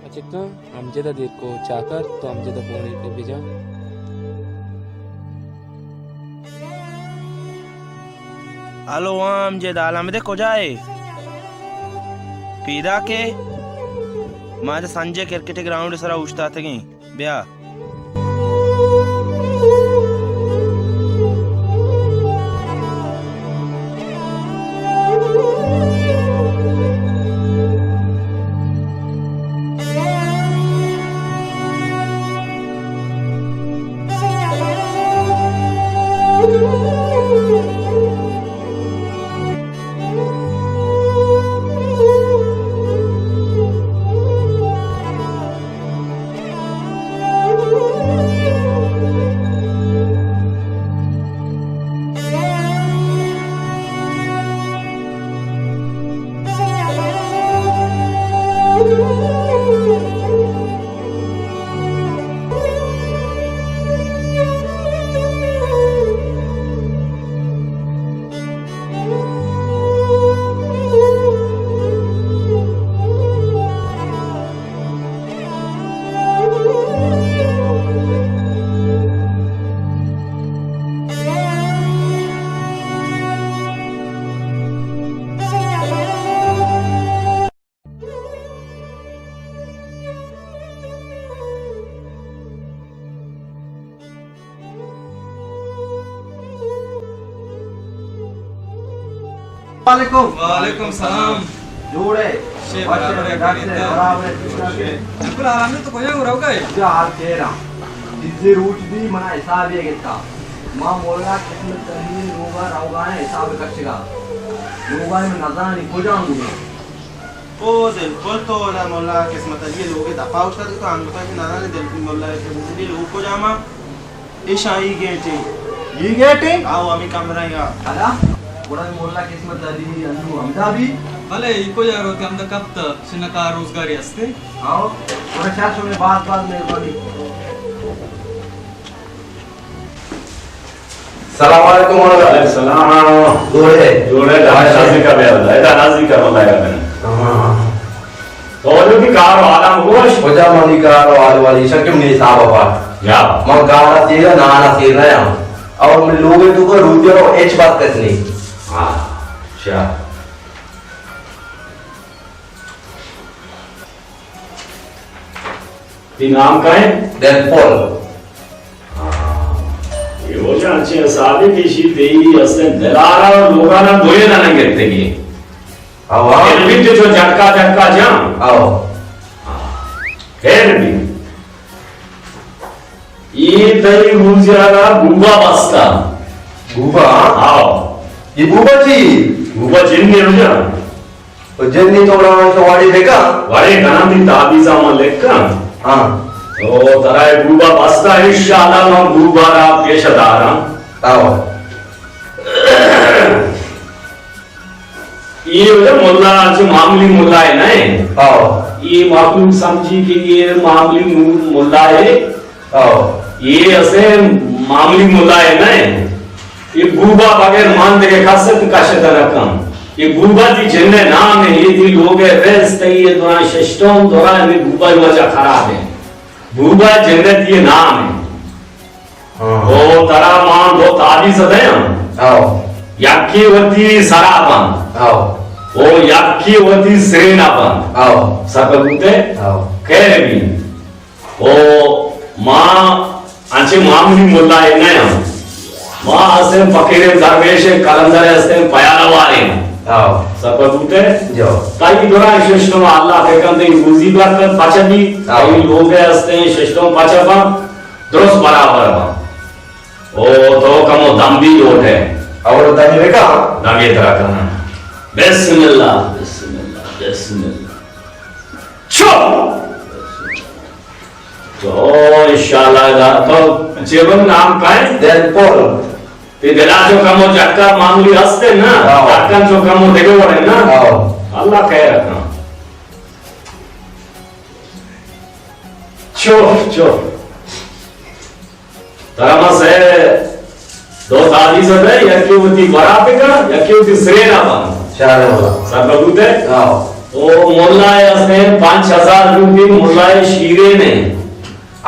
अच्छा अमजद देर को चाकर तो अमजद फोन पे भेजा हॅलो आमचे दालामध्ये कोजाय पीदा के माझ्या संजय क्रिकेट ग्राउंड सरा उठता थे ब्या वालेकुम सलाम जोड़े शेख बच्चे बराबर है, ढक से खरीददार। बराबर कितना के अंकुल आराम से तो कोई हो रहा है जो हाल कह रहा जिससे रूट भी मना हिसाब है कितना मां मोला किस्मत तहनी लोगा रावगा ने हिसाब कच्चेगा लोगा में नजर नहीं हो जाऊंगी ओ दिल पर तो ना मोला किस्मत ये लोग दफा उठा तो अंगता के नाना ने दिल मोला के मुझे लोग को जामा ईशाई गेटे ये गेटे आओ अमी कमरा या अला बड़ा मोला किस्मत तहनी अनु हमदा भी भले इको यार होते हम तो कब तक सिनका रोजगारी हस्ते आओ और शायद में बात में बड़ी सलाम वालेकुम वालेकुम सलाम जोड़े जोड़े नाजी का बेल है नाजी का बोला है मैंने हां तो जो की कार वाला होश वजह मनी कार वाली शक्य नहीं साहब बाबा या मैं गाना तेरा नाना तेरा है और मैं लोगे तो को रुपया एच बात करनी हां अच्छा ती नाम का है देन पॉल ये वो जानचे सादे की शी तेई असले दलारा और लोगाना दोये ना कहते की आओ ये भी तो जो झटका जा आओ खैर भी ये तई गुजरा गुबा बस्ता गुबा आओ ये गुबा जी गुबा जिन्ने रुजा और जन्नी तोड़ा तो वाड़ी देखा वाड़े कना दी ताबीजा मलेका हां तो तराय गुबा बस्ता इंशाअल्लाह हम गुबारा पेशदारा आओ ये जो मुल्ला जो मामूली मुल्ला है ना आओ ये मालूम समझी कि ये मामूली मुल्ला है आओ ये ऐसे मामूली मुल्ला है ना ये गुबा बगैर मान दे खासत का शतर कम ये गुबा दी जिन्ने नाम है ये दी लोग है रेस तई ये दोना सिस्टम दोरा में गुबा वजह खराब है गुबा जन्नत ये नाम है वो तरा मान दो ताबीज है आओ याकी वती सरापन आओ वो याकी वती श्रेणापन आओ सकबुते आओ कह भी वो माँ आंचे मामूली मुल्ला है ना माँ असे फकीरे दरवेश कलंदर असे पयालवारे आओ सकबुते जो ताई दोरा सिस्टम अल्लाह के कंदे गुजी बात कर पाचबी ताई लोग असे सिस्टम पाचबा दुरुस्त बराबर बा ओ तो कमो दम भी होते और दानी देखा दामी तरह करना बिस्मिल्लाह बिस्मिल्लाह बिस्मिल्लाह चो तो इंशाल्लाह तो जीवन नाम का है देन पॉल ते दिला जो कमो झटका मामूली हंसते ना झटका जो कमो देखो है ना आओ अल्लाह कह रखना चो चो तरह से दो ताबीज है या क्यों होती बराबर का या क्यों होती श्रेणा बन चार बोला सब बदूते आओ तो मुल्ला है 5000 रुपये मुल्ला शीरे ने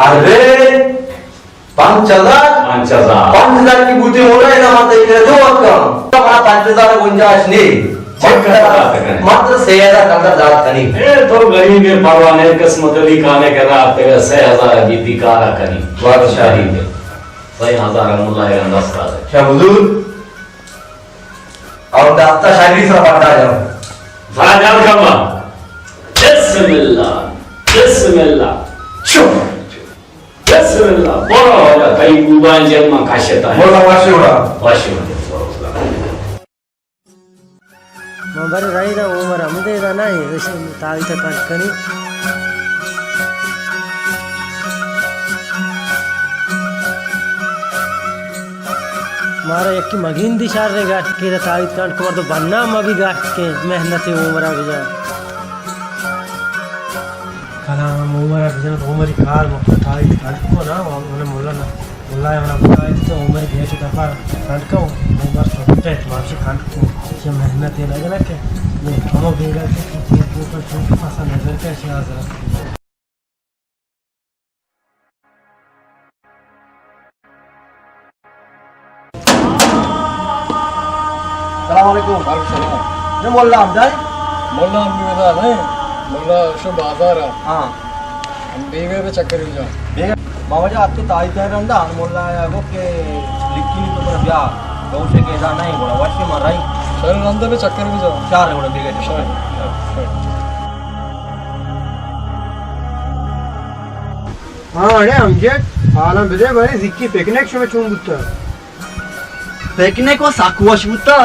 अरे 5000 5000 की बूटी हो रहा है ना मत इकडे जो आपका हमारा 5000 गुंजाइश नहीं मात्र 6000 कंदर जात करी ए तो गरीब है परवाने किस्मत अली खाने के रात तेरे 6000 की दिकारा करी बादशाही के 6000 मुल्ला है अंदाज़ है क्या हुजूर और दाता शायरी से पढ़ा जाओ फराजान कमा बिस्मिल्लाह बिस्मिल्लाह चुप बिस्मिल्लाह बोलो हो जा कई गुबान जन्म काशता है बोला वाशुरा वाशुरा बरे राइदा उमर हमदे दा नहीं वैसे ताई तक कनी मारा एक की मगीन दिशार रे गाट के ताई काट को तो बनना मगी गाट के मेहनत उमरा बिजा कलाम उमरा बिजा उमरी कार म ताई काट को ना મને मुल्ला है મને ताई तो उमर गेट दफा काट को उमर छोटे मासी काट को ये मेहनत है लगे ना के ये हम बेगा के ऊपर छोटे पासा नजर कैसे आ जरा अस्सलामुअलैकुम वालेकुम जो मोल्ला हमदाई मोल्ला हम भी बता नहीं मोल्ला शो बाजार हां हम बेगे पे चक्कर ही जा बेगा मामा जी आपके ताई कह रहा था मोल्ला वो के लिखी तो पर ब्याह गौ से केदा नहीं बोला वाश के माराई शहर अंदर में चक्कर भी जाओ चार घोड़े बिगड़े हाँ अरे अमजद आलम बिदे भाई जिक्की पिकनिक शो में चूम बुत्ता पिकनिक व साकुवाश बुत्ता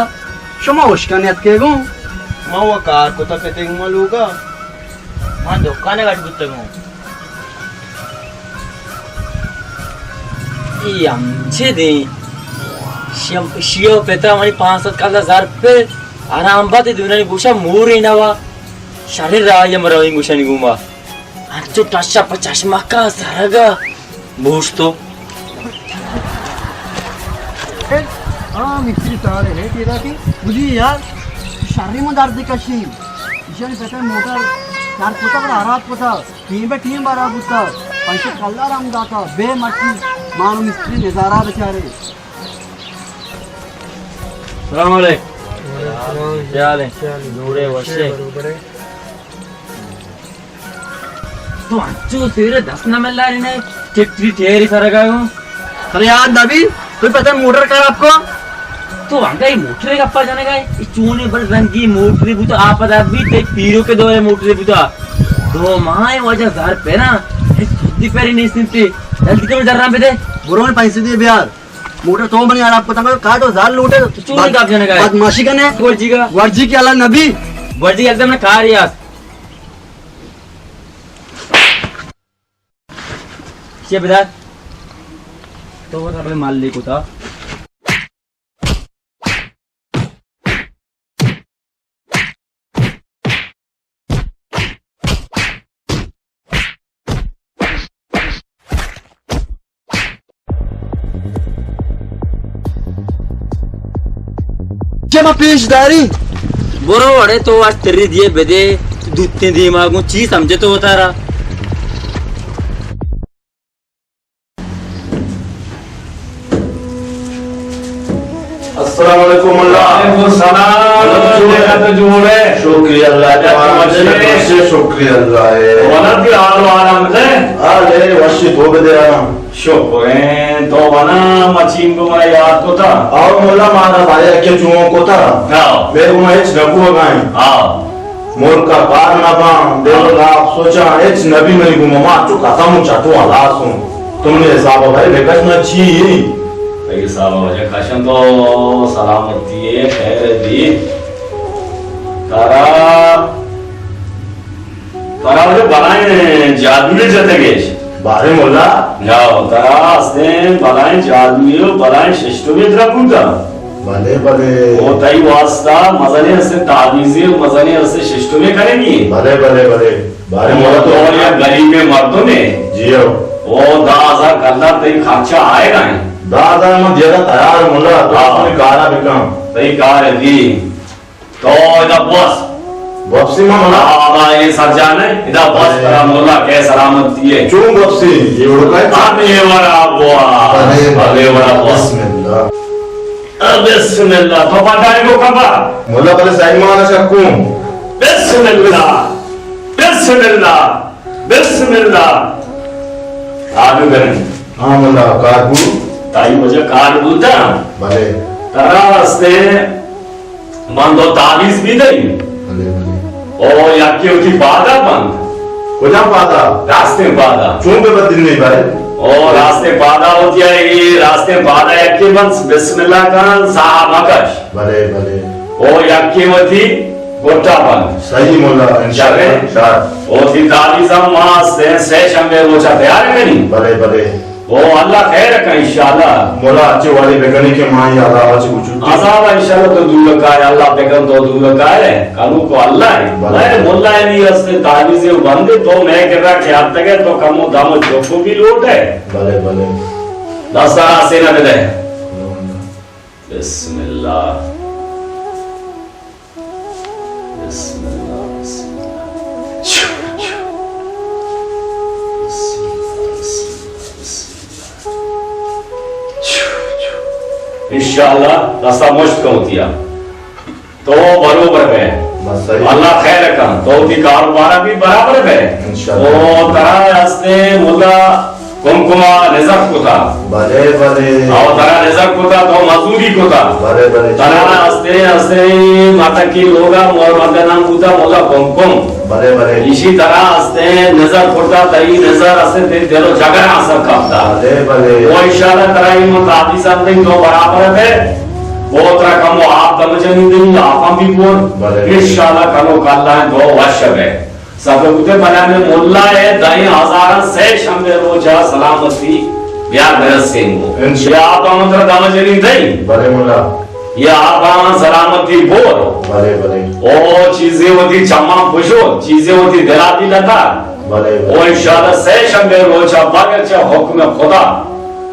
शमा उश्कानियत के गो मा वो कार को तो पेटेंग मालूगा मा दुकाने गाड़ी बुत्ते गो ये आमचे दे शियो पेता मारी 5,000 पे आराम बात दुनिया गुशा मोरी नवा शरीर राय मरावी गुशा निगुमा आजो टाशा 50 माका सारगा बोस तो हाँ मिस्त्री तारे है तेरा की बुझी यार शरीर में दर्द कशी इशाने पेटा मोटर चार पोता पर आरात पोता टीम बारा बुता पैसे कल्ला राम दाता बे मट्टी मानो मिस्त्री नजारा बेचारे सलाम अलैकुम क्या हाल है जोड़े वशे तो अच्छो तेरे 10 न मिला रही ने चिट्ठी तेरी सरगा हूं अरे यार नबी कोई पता है मोटर कार आपको तो वहां ही मोटर का पा जाने का इस चूने बड़ रंगी मोटर बुता आप पता भी ते पीरो के दो मोटर बुता दो माए वजह घर पे ना एक सुद्दी पेरी नहीं सुनती जल्दी कम जरा पे दे बुरो में पैसे दिए बिहार मोटर तो बनी यार आपको तंग काट और जाल लूटे चूने का जाने का बदमाशी करने वर्जी का वर्जी के अल्लाह नबी वर्जी एकदम ना कार यार ये बता तो वो अपने मालिक को था जमा पेशदारी बोरो अरे तो आज तेरी दिए बेदे दूते दिए मांगू चीज समझे तो होता रहा अस्सलाम वालेकुम वालेकुम सलाम तो जोड़े शुक्रिया अल्लाह से शुक्रिया अल्लाह वनत की आलो आराम से आले वशी तो बदे आराम शुक्र तो वना मचीन को मैं याद को था और मोला माना भाई के चुओं को था आओ मेरे को मैं नबू गाय आओ मोर का कार ना पाऊं देखो आप सोचा एच नबी मेरी को ममा चुका था मुझा तो अल्लाह सुन तुमने हिसाब भाई बेकस ना छी भाई साहब मुझे कशन तो सलामती है खैर दी तारा तारा मुझे बनाए जादू जते गेश बारे मोला जाओ तारा से बनाए जादू बनाए शिष्टो में द्रपुता भले भले वो तई वास्ता मजने से ताबीज़े मजने से शिष्टो में करेंगी भले भले भले बारे मोला तो और ये गरीब में मर्दों ने जियो वो 10,000 करना तई खर्चा आएगा ही दादा में दिया तैयार मोला तो अपने कारा बिकम तई कार दी तो इधर बस वापसी में मोला आबा ये सरजान है इधर बस करा मोला के सलामती है चूं वापसी ये उड़का आने वाला बुआ अरे वाला बस बिस्मिल्लाह बिस्मिल्लाह तो बताए को कबा मोला पहले साइड में आना शकूं बिस्मिल्लाह बिस्मिल्लाह बिस्मिल्लाह आगे करें हां मोला कारबू ताई मुझे कार बुलता भले रास्ते बंदो ताबीज भी दई भले भले ओ याकी उठी बाधा बंद कोजा पाता रास्ते बाधा चूं पे बदल नहीं भाई ओ रास्ते बाधा होती है ये रास्ते बाधा याकी बंद बिस्मिल्लाह का साहब आकाश भले भले ओ याकी होती गोटा बंद सही मोला इंशाअल्लाह ओ थी ताबीज हम वास्ते से शंबे वो चाहते यार नहीं भले भले ओ अल्लाह खैर रखा इंशाअल्लाह मोला अच्छे वाली बेगनी के मां या अल्लाह अच्छे कुछ असाब इंशाअल्लाह तो दूर का है अल्लाह बेगम तो दूर का है कानू को अल्लाह है मैं मोल्ला है नहीं उसने ताबीज़े बंद तो मैं कह रहा क्या तक है तो कमो दामो जोको भी लोट है भले भले दस्ता से ना दे बिस्मिल्लाह बिस्मिल्लाह इंशाअल्लाह रास्ता मुश्क होतिया तो बरोबर है बस सही अल्लाह खैर रखा तो ती कारोबार भी बराबर है इंशाअल्लाह ओ तरह रास्ते मुल्ला कुमकुमा नजर कोता भले भले और तरा नजर कोता तो मजदूरी कोता भले भले तरा हंसते हंसते माता की लोगा मोर मदना मुदा मोला कुमकुम भले भले इसी तरह हंसते नजर कोता तई नजर हंसते ते दिलो जगर आसर कापता भले भले वो इशारा तराई मत आदि सामने दो बराबर है वो तरह कम वो आप तमजनी नहीं आप हम भी बोल भले इंशाल्लाह कलो कल्ला दो वर्ष है सब उते बनाने मोल्ला है दाई हजारन से शंबे रोजा सलामती ब्याह बरस से ये आप मंत्र तमजनी नहीं भले मुल्ला ये आप सलामती बोल भले भले ओ चीजें होती चम्मा खुशो चीजें होती दिलाती लता भले ओ इंशाल्लाह से शंबे रोजा बगैर चा हुक्म खुदा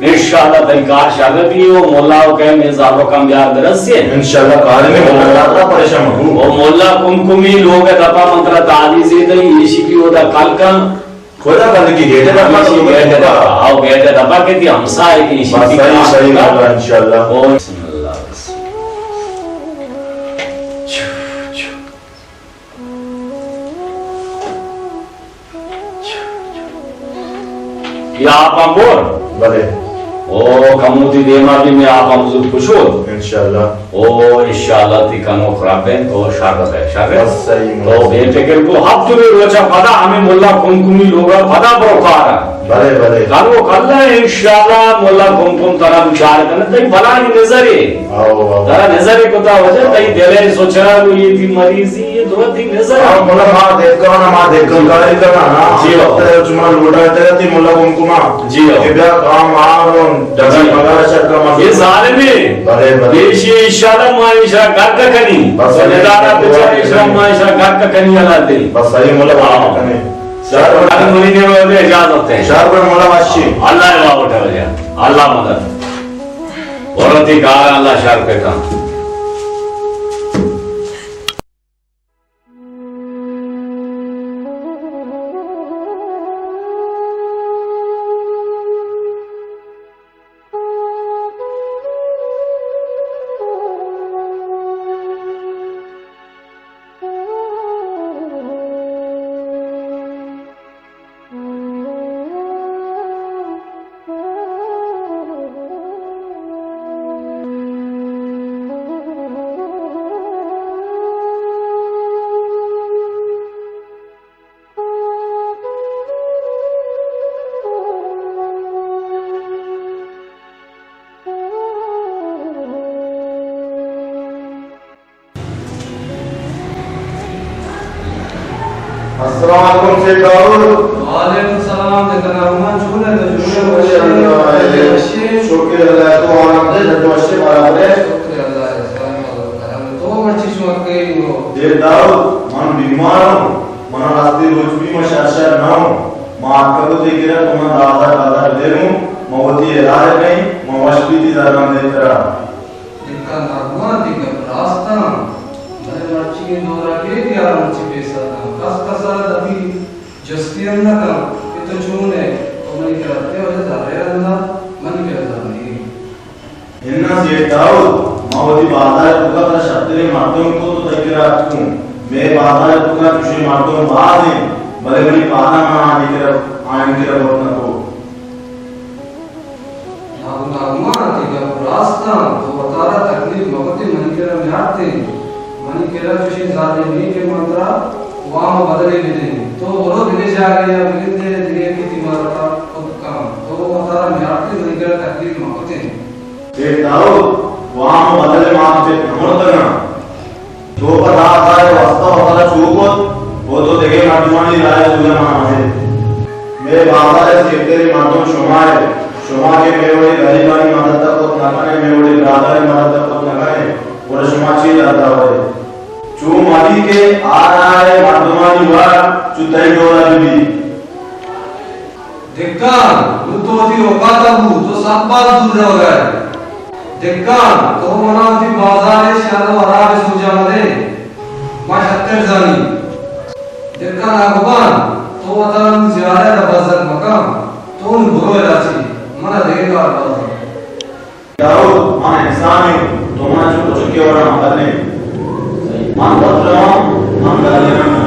इंशाल्लाह तरीकार शागती वो मोल्ला के मेजारो कम ब्याह बरस से इंशाल्लाह कार में मुल्ला परेशान हूं वो मोल्ला कुमकुमी लोग दपा मंत्र तादी से नहीं इसी की ओदा कल का खोदा बंद की गेटे दपा इसी गेटे दपा आओ गेटे दपा के दी हमसा है कि इसी की सही सही बोला इंशाल्लाह ओ या आप बोल भले ओ कमोती देमा भी में आप हमसे खुशो इंशाल्लाह ओ इंशाल्लाह ती कनो खराबे तो शागत है शागत सही तो बेफिक्र को हब तुम्हें रोजा पता हमें मोल्ला कुमकुमी लोगा पता बरोकार भले भले कानो कल्ला इंशाल्लाह मोल्ला कुमकुम तरह विचार करने तई भला की नजरे आओ आओ तरह नजरे को ता वजह तई दिले सोचना वो ये थी मरीजी ये दो थी नजर आओ मुल्ला मां देख कर ना मां देख कर गाड़ी करना ना जी हो तेरे चुमा लूटा तेरे ती मुल्ला कुमकुमा जी हो ये ब्याह काम आरो जगह मगर शर्त का ये सारे में भले भले देशी इंशाल्लाह माइशा घर का कनी बस नेदारा बेचारे इस्लाम माइशा घर का कनी वाला दे बस सही मुल्ला बात करने सर बड़ा मुनी ने बोले इजाजत है शहर पर मुल्ला वाशी अल्लाह ने वाव उठा लिया अल्लाह मदद औरत ही कहा अल्लाह शहर पे का अस्सलाम वालेकुम से दाऊद वालेकुम सलाम देखना रहमान शुक्र है शुक्र अल्लाह तो आराम दे जब वशे बराबर है शुक्र अल्लाह तो मर्ची सुन के दे दाऊद मन बीमार हूं मन रास्ते रोज भी मशाशा ना हूं मां करो दे गिरा तुम दादा दादा ले लूं मवती इरादे नहीं मवशबी दी दादा दे तेरा इनका रहमान दी रास्ता मैं मर्ची के दोरा के दिया मर्ची पैसा कसा अभी जस्तियन ना का ये तो चूने तो मैं क्या करते हो जा रहे हैं मन क्या जानी इन्ना से दाऊद मावती बाजार तुका का शब्दे माध्यम को तो तकरा रखूं मैं बाजार तुका तुझे माध्यम बाद है भले बड़ी पाना ना आने के रब ना को नागुमा के रास्ता तो बता रहा तकलीफ मगती मन के रब यादते मन के रब तुझे जाने नहीं के मंत्रा वहां बदले लेते तो बोलो विदेश आ गए या विदेश दे दिए कि तुम्हारा का काम तो वो बता रहा मैं आपके मन के तकलीफ मगते ये दाऊद वहां बदले मां पे हमर करना तो पता आता है वास्तव हमारा चूकोत वो तो देखे माध्यमानी राय तुझे मां है मैं बाजार से तेरे माध्यम शुमा के मेवड़ी गरीबानी मदद को नकाने मेवड़ी राधारी मदद को नकाने और शुमाची रहता है चू मादी के आ रहा है माध्यमानी वार चुताई डोरा भी दिक्कत तू तो अति औकात हूं तो सब बात दूर हो गए दिक्कत तो मना अति बाजार है शानो आराम सूजा मदे मा 70 जानी दिक्कत भगवान तो बता जियारे रबजत मकाम तो उन बुरो राची मना देगा बाजार दाऊद मां इंसान है तो मां जो कुछ के वाला मत नहीं मां बोल रहा हूं हम कर लेना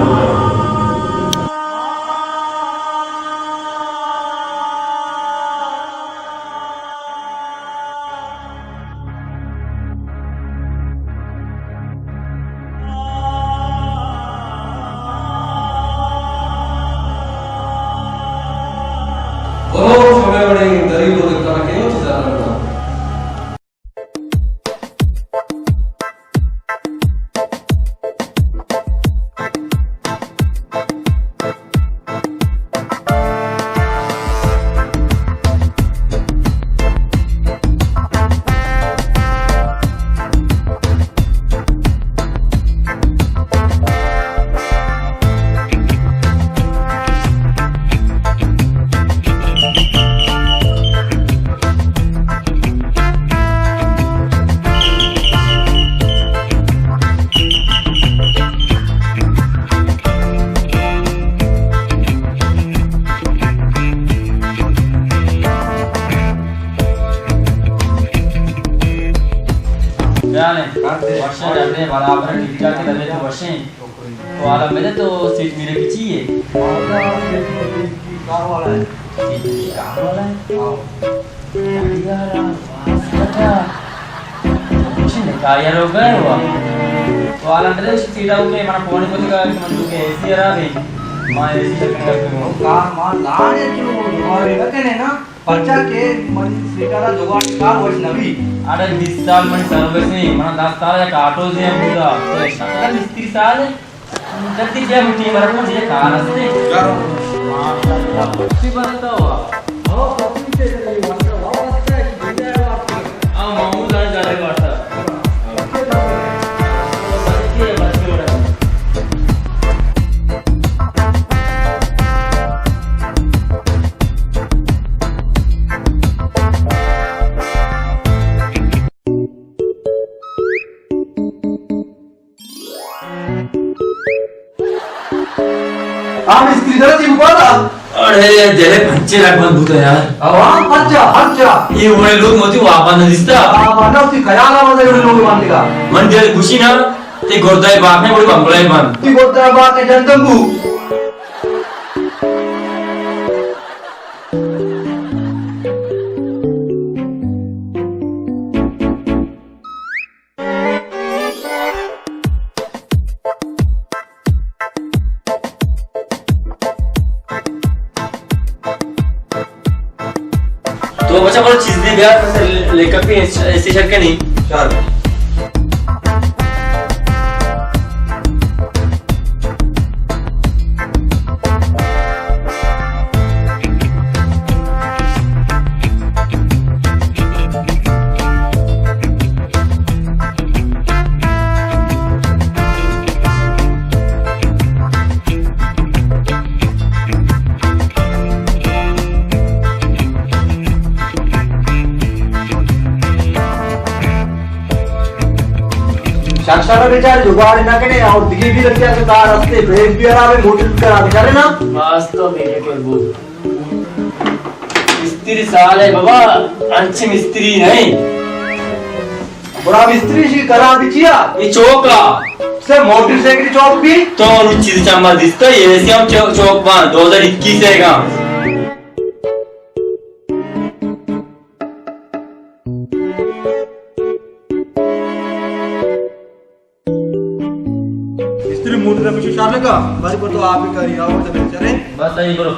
वर्षा रहने बराबर टिकटा के दबे तो वर्षे तो आला मेरे तो सीट मेरे पीछे है कार वाला है कार वाला है यार कुछ नहीं का यार हो गए हुआ तो आला मेरे सीट आउके మన ఫోన్ కొద్దిగా మనకి ఏసీ రావే మా ఏసీ చెప్తాను कार मार लाने क्यों और इधर ना बच्चा के मन श्रीकारा जुगाड़ कार वर्ष नवी अरे 20 साल मन सर्विस नहीं मन 10 साल एक ऑटो से पूरा तो ऐसा मिस्त्री साल जल्दी क्या मिट्टी भर को ये कार से करो माशाल्लाह अच्छी बनता हुआ हां कभी से वापस है कि भेजा आपको आ मामू जाने जा रहे वाटा आप स्त्री जरा चिंपाला अरे तेरे बच्चे लगभग भूत है यार अवा अच्छा ये वळे लोक मोती वापन दिसता वाना ती कयाला मध्ये एवढे लोक मानते का मन ते खुशी ना ते गोरदाय बाप ने बडी बंगलाय बन ती गोत्रा बा के जनतंबू तो बच्चा बोलो चीज दे यार लेकर भी ऐसे शर्ट के नहीं चल शासना बेचारे जुगाड़ ना करे और दिखे भी लग जाए तार रास्ते ब्रेक भी आवे मोटर करा बेचारे ना वास्तव में कोई बोल मिस्त्री साल है बाबा अच्छे मिस्त्री नहीं बड़ा मिस्त्री शी करा बिचिया ये चौका से मोटरसाइकिल चौक भी तो चीज चम्मा दिसता ये से हम चौक बन 2021 है का मिस्त्री मोटर पे शार लगा बारी को तो आप ही करी आओ तो बेचारे बस सही करो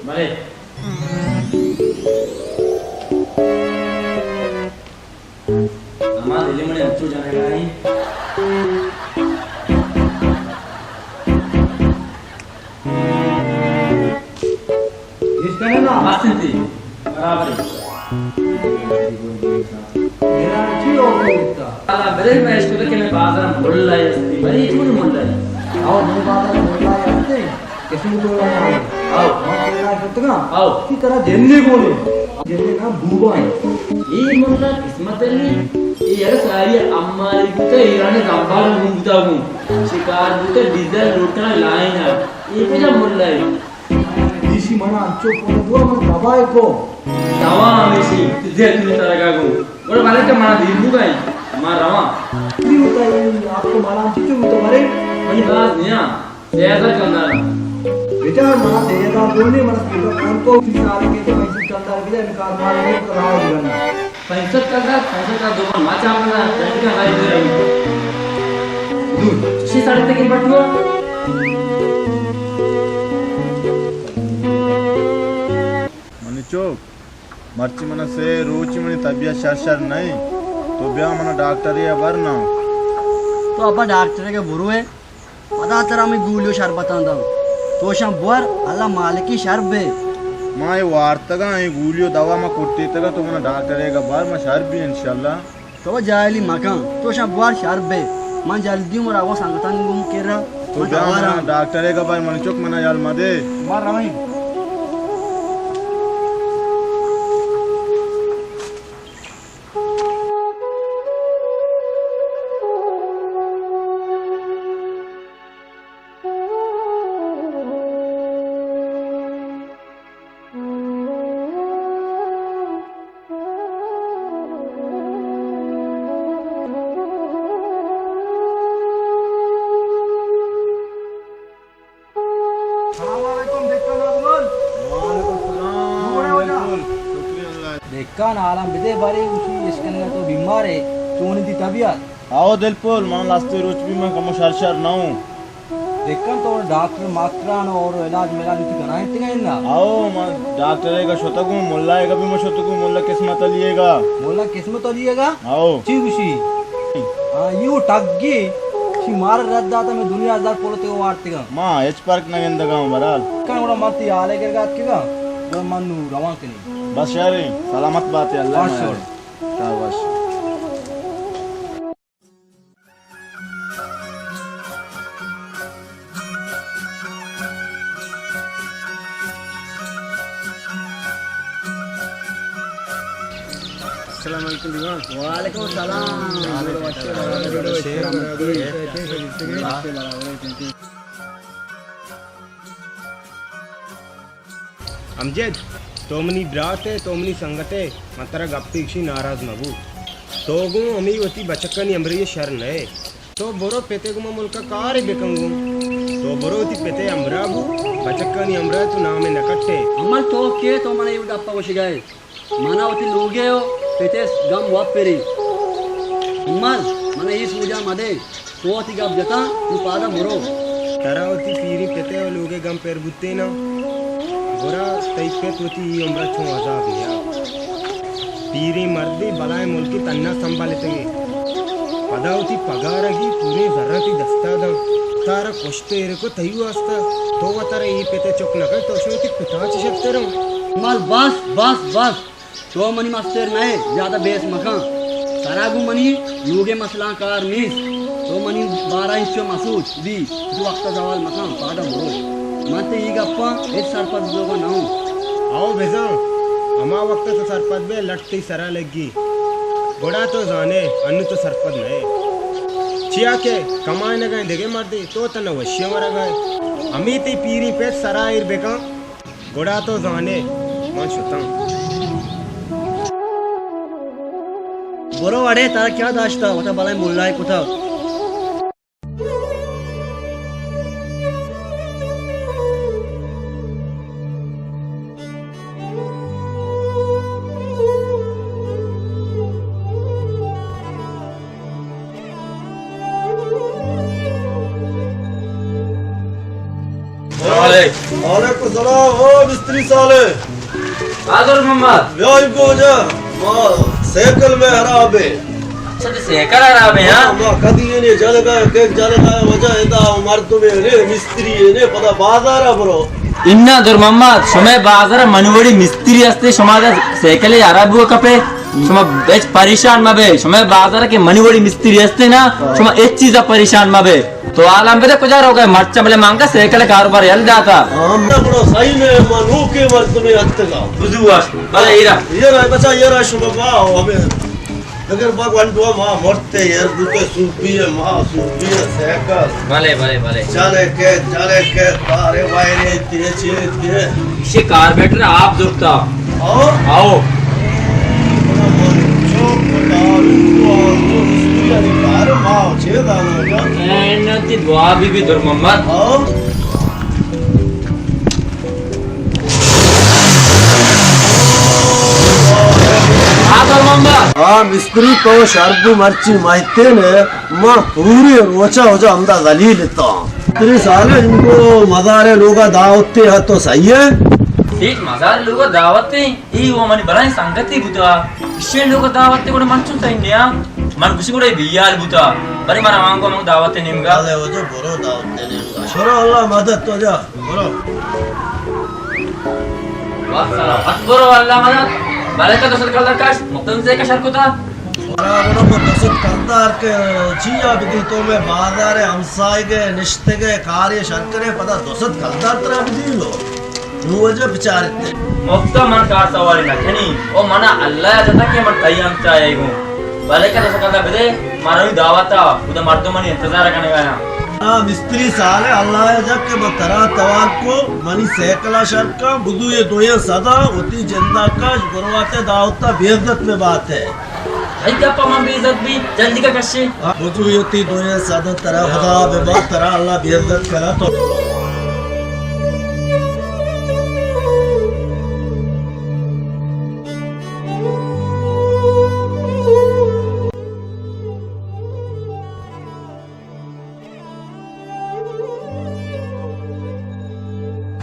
मारे हमारे दिल्ली में अच्छू जाने का नहीं इसका है ना वासंती बराबर मेरा अच्छी हो गया अला बदल में इसको तो मैं बाजार बोल रहा है इसकी बड़ी झूठ बोल रहा है आओ मैं बात बोल रहा है आपसे कैसे मुझे बोल रहा है आओ हम कह रहा है तो ना आओ की तरह जन्ने बोले जन्ने का बूबा है ये मुल्ला किस्मत है ये यार सारी अम्मारी को तो ईरान गंबाल घूमता हूँ शिकार बुते डीजल रोटा लाइन है ये भी जब मुल्ला है इसी मना अच्छो को दो मन दबाए को दवा हमेशी तुझे तुझे तरह का को और मारे के मां दीबू का है मां रवा नहीं होता है आपको माला चिचू तो मारे वही बात नहीं ना ऐसा करना बेटा मना देगा बोले मन को सारे के तो ऐसे चलता है इनकार मारने को राव दिलाना 65 का दो माचा अपना बैंक का गाड़ी दे रही दूर शी साढ़े तक बटवा मनिचो मर्ची मन से रोची मनी तबियत शर नहीं तो ब्या मन डॉक्टर या वरना तो अब्बा डॉक्टर के बुरु है पता तेरा मैं गूलियो शर बतांदा तो शम बोर अल्लाह मालिकी शर बे माय वार्तगा ई गूलियो दवा मा कोट्टी तगा तो मन डॉक्टर या बार मा शर भी इंशाल्लाह तो जायली मकान तो शम बोर शर बे मन जल्दी मोरा वो संगतान गुम केरा तू जा डॉक्टर का भाई मन चुक मना यार मदे मार रही देखा आलम बिदे बारे उसी इसके तो बीमार है चोनी दी तबीयत आओ दिलपुल मन लास्ते रोच भी मैं कम शर ना हूँ देखा तो डॉक्टर मात्रान और इलाज मेला भी कराए थे ना आओ मैं डॉक्टर का शतकू मुल्ला का भी मैं शतकू मुल्ला किस्मत लिएगा मोला किस्मत लिएगा आओ ठीक उसी यू टग्गी सी मार रद्दा तो मैं दुनिया हजार पोलते को वाटते का मां एच पार्क ना गेंदगा बराल का बड़ा मत आले के गात के का वो मनु रवा के नहीं बस यार सलामत बात है अल्लाह बस छोड़। क्या बस वालेकुम सलाम अमजद तोमनी ब्रात है तोमनी संगते मतरा गप्पीक्षी नाराज नबू तोगु अमी वती बचकनी अमरी शरण है तो बोरो पेते गुमा मुल्का कार बेकंगु तो बोरो ती पेते अमराबू बचकनी अमरा तू नामे नकट्टे अमल तो के तो मने युड अप्पा वश गए मानावती लोगे हो पेते गम वापेरी अमल मने इस पूजा मदे तो ती गप जता तू पादा मोरो तरावती पीरी पेते लोगे गम पेर बुत्ते ना बोरा तैके तोती उम्र छो आजाद या पीरी मर्दी बलाय मुल्की तन्ना संभालते पदावती पगारगी पूरे जर्रती दस्ता दा तारा कोष्टे को तयु आस्ता तो वतारे ई पेते चोक नका तो शोती पिताची शकते रो माल बस बस बस तो मनी मास्टर नहीं ज्यादा बेस मखा सरागु मनी लोगे मसला कार नीस तो मनी 12 इंच मसूद दी तू वक्त सवाल मखा पादा मोरो माते ई गप्पा एक सरपंच लोग ना आओ बेजा अमा वक्त तो सरपंच बे लटती सरा लगी बड़ा तो जाने अन्नु तो सरपंच नहीं चिया के कमाए न गए देगे मर्दी तो तना वश्य मरा गए अमित पीरी पे सराइर बेका बड़ा तो जाने मान शुता बोरो वाडे तारा क्या दाश्ता वता बलाय मुल्लाय कुथा वालेकुम सलाम ओ मिस्त्री साले आदर मोहम्मद व्याय को जा मां साइकिल में खराब है अच्छा तो सेकर आ रहा है हां मां कदी ने जल गया केक जल गया वजह इदा उमर तुम्हें रे मिस्त्री ने पता बाजार ब्रो इन्ना दुर मोहम्मद समय बाजार मनवड़ी मिस्त्री असते समाज साइकिल अरब कपे शमा बेच परेशान मबे समय बाजार के मनवड़ी मिस्त्री असते ना शमा एक चीज परेशान मबे तो आलम पे कुछ हो गए मर्च मले मांगा साइकिल कारोबार हल जाता हम बड़ा सही में मनु के मर्द में हत्तगा बुजुआ भले ये रहा बच्चा ये रहा शुभवा हमें अगर भगवान दुआ मां मरते यार दुते सूफी है मां सूफी है साइकिल भले भले भले चले के तारे वायरे तेज के इसे कारबेटर आप जुड़ता आओ एनती दुआ भी दुर मोहम्मद हाँ मिस्त्री तो शर्बू मर्ची माहिते ने माँ पूरी रोचा हो जा हमदा गली लेता मिस्त्री साले इनको मजारे लोग दावते है तो सही है ठीक मजार लोग दावते ई वो मनी बराई संगति बुता इसे लोग दावते को मंचू ताइंडिया मन खुशी को बियाल बुता बरे मरा मांगो मंग दावते निमगा अरे वो जो बोरो दावते निमगा छोरो अल्लाह मदद तो जा बोरो वाह सलाम बरो अल्लाह मदद बाले का तो सरकार काश मुक्तन से का शर्त था कलदार के जिया बिदी तो में बाजार हमसाय के निश्ते के कार्य शर्करे पता दोसत कलदार तरह बिदी लो नुवजे बिचारते మొత్తం మన కార్ సవారీ నఖని ఓ మన అల్లా జత के మన तैयार चाहेगो भले का तो सकता बदे मारो दावता उधर मर्दों मन इंतजार करने का हाँ मिस्त्री साले अल्लाह जब के बतरा तवार को मनी सैकला शर्त का बुदू ये दो ये सदा होती जिंदा का गुरवाते दावता बेइज्जत में बात है भाई क्या पमा बेइज्जत भी जल्दी का कश्य बुदू ये ती दो ये सदा तरह खुदा बेबात तरह अल्लाह बेइज्जत करा तो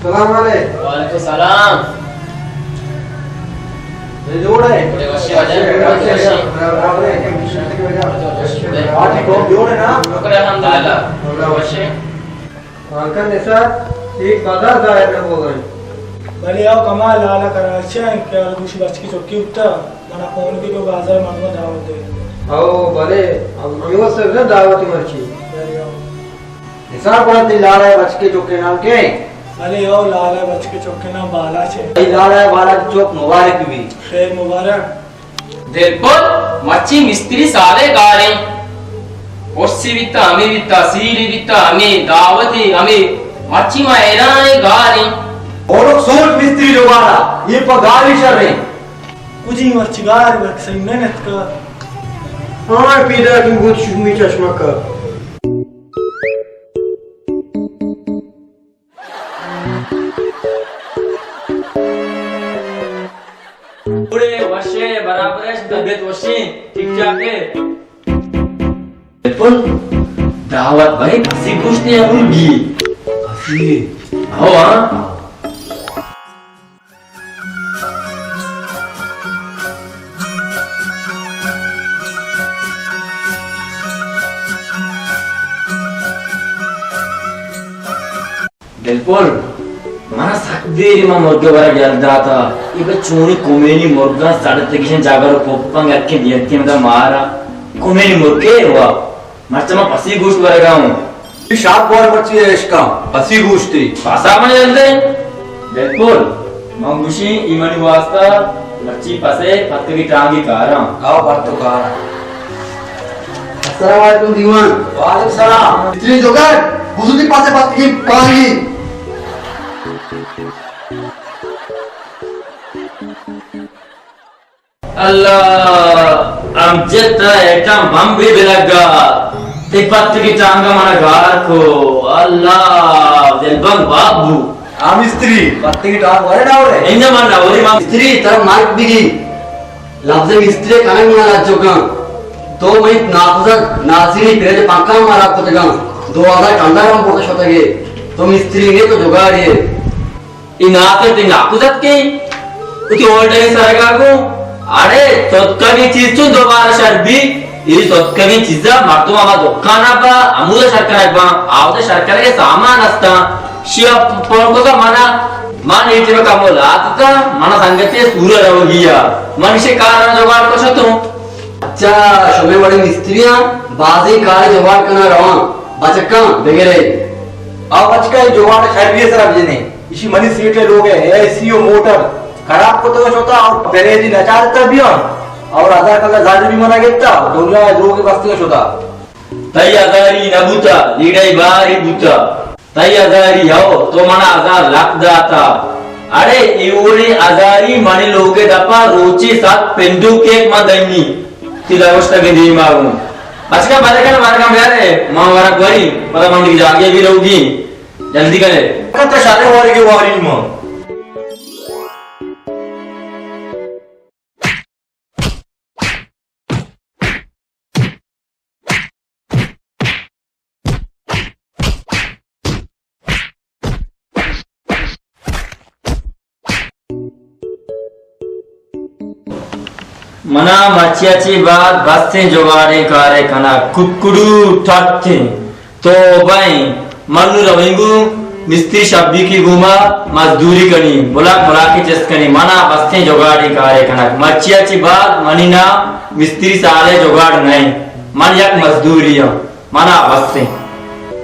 वालेकुम सलाम जोड़ है बड़े वशी आ जाए जोड़ है ना शुक्र अल्हम्दुलिल्लाह वशी अंकल ने सर एक बाजार जाए ना बोल रहे भले आओ कमाल आला करा अच्छा क्या कुछ बच की चौकी उठता मना फोन के को बाजार मनवा दावत दे आओ भले हम से ना दावत मर्ची हिसाब बात लाला है बच के चौके नाम के भले आओ लाला बच के चौके नाम बाला छे भाई लाला है बाला चौक मुबारक भी खैर मुबारक बिल्कुल मच्छी मिस्त्री सारे गारे ओसी वित्ता हमें वित्ता सीरी वित्ता हमें दावती हमें मच्छी में एराने गारे और लोग सूट मिस्त्री जो वाला ये पगारी चल रहे कुछ ही मच्छगार वक्त सही मेहनत का हाँ पीड़ा की बहुत शुमी चश्मा का पूरे वशे बराबर है तबीयत वशी ठीक ठाक है बिल्कुल दावत भाई हंसी कुछ नहीं है उनकी हंसी आओ हाँ बिल्कुल mana sakdiri ma morga bara galdata ibe chuni komeni morga sadate kishin jagaro koppang akke diyatti mada mara komeni morge wa marchama pasi gosh bara gaun शाप और बच्ची है इसका पसी गोश्ती pasa mane jalde बिल्कुल mangushi imani wasta machi pase patki tangi kara आओ बात तो कहा अस्सलाम वालेकुम दीवान वालेकुम सलाम इतनी जोगर हुजूरी पासे बात की पानी Allah amjetta etam bambi bilaga tipatki tanga mana gar ko Allah delbang babu आम स्त्री पत्ते की टांग वाले ना हो रहे inna mana ori ma स्त्री तरफ मार्क बिगी लफ्ज़ स्त्री कने मुना राज्यों का तो मैं नाफुजक नासिरी पेरे पाका मारा को जगह 2000 टंडा कम पोता शोता के तो स्त्री ने तो जुगाड़ ये inate te nakuzat ke uti old day sarega ko अरे तोत्कवी चीज चुन दोबारा शर्बी इस तोत्कवी चीजा मर्दों आवा दुकाना बा अमूल शर्करा बा आवते शर्करा के सामान असता शिव पोरको का मना मान इतने में कमोल आता मना संगति सूर्य रहोगिया मनुष्य कारण जुगाड़ को शतु अच्छा शोभे बड़ी मिस्त्रियां बाजी कार जुगाड़ करना रहा बचका वगैरह अब बचका जुगाड़ शर्बी सर अब जने इसी मनी सीट के लोग है एसीओ मोटर खराब को तो होता और पहले दिन अचानक भी और आधार कार्ड जारी भी मना गेता दुनिया जो की बस्ती होता तैयारी नबुता लीडई बारी बुता तैयारी हो तो मना आजार लाख दाता अरे इवरी आजारी मनी लोगे दपा रोची सात पेंडू केक मदनी तिला अवस्था के दी मारू अच्छा बारे का मार का यार मां वाला कोई पता मंडी जागे भी रहोगी जल्दी करे कत शादी वाली की वाली मां मना मच्छियाची बात बसते जुगाड़े कारे कना कुकुडू ठट्ठे तो भाई मनु रवेंगु मिस्त्री शब्दी की गुमा मजदूरी कनी बुला बुला के जस कनी मना बसते जुगाड़े कारे कना मच्छियाची बात मनीना मिस्त्री साले जुगाड़ नहीं मन यक मजदूरी है मना बस से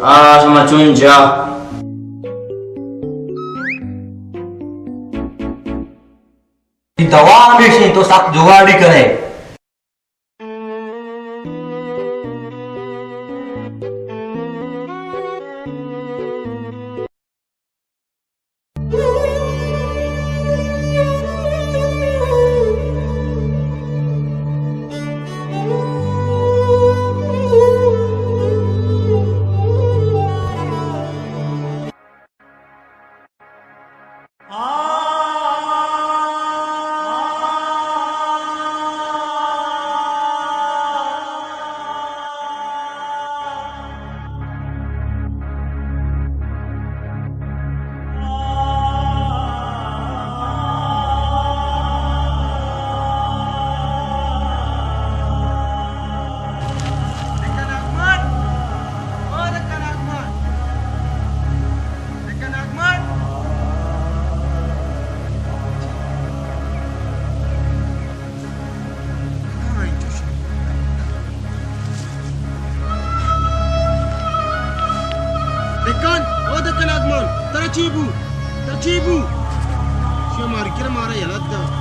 आज हम चुन जा दवा में तो सब जुगाड़ी करे Tercibu. Siya marikira mara yaladda.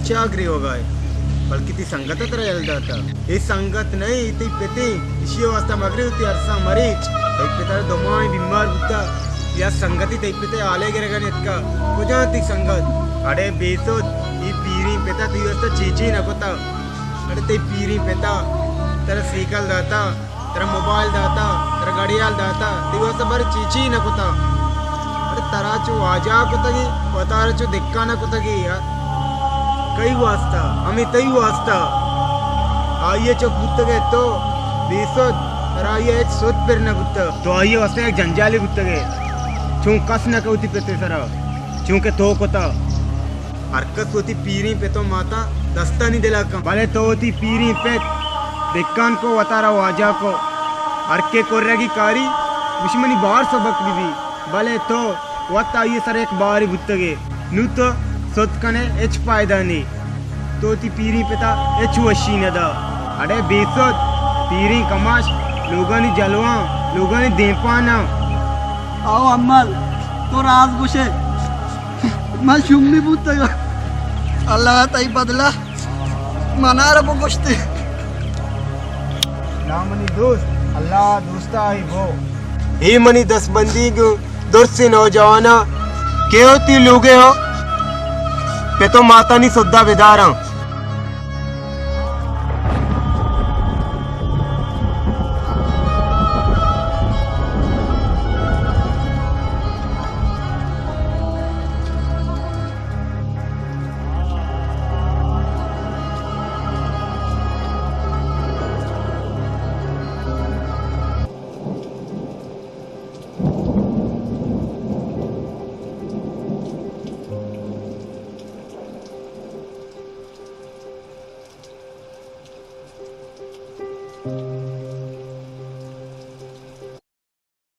चाकरी होगा बल्कि ती संगत तर जाता हे संगत नहीं ती पेते इसी वास्ता मगरी होती अरसा मरीच ते पेता दमाई बीमार होता या संगति ते पेते आले गिरेगा नेतका कुजा ती संगत अरे बेसो ई पीरी पेता ती वास्ता चीची नकोता अरे ते पीरी पेता तेरा साइकिल दाता तेरा मोबाइल दाता तेरा घड़ियाल दाता ती वास्ता बर चीची नकोता अरे तराचू आजा कोतगी पतारचू दिक्का नकोतगी यार कई वास्ता हमें तई वास्ता आइए चौक गुत्तगे तो बेसोद और आइए एक सोद पर न गुत्ता तो आइए वास्ते एक जंजाली गुत्तगे चूं कस न कौती पेते सरा चूंकि तो कोता हरकत होती पीरी पे तो माता दस्ता नहीं दिला कम भले तो होती पीरी पे दिक्कान को वतारा वाजा को हरके कोर्रेगी कारी दुश्मनी बार सबक भी भले तो वत आइए सर एक बार गुत्तगे नू तो सोत कने एच फायदा नहीं तो ती पीरी पेता एच वशी नदा अरे बेसोत पीरी कमाश लोगानी जलवा लोगानी देपाना आओ अम्मल तो राज गुशे मैं शुमनी बुतगा अल्लाह ताई बदला मनार बगोश्ते नामनी दोस्त अल्लाह दोस्ता आई वो ही मनी 10 बंदी को दोस्त से नौजवाना के होती लोगे हो पे तो माता नहीं सुद्धा बेदार हूं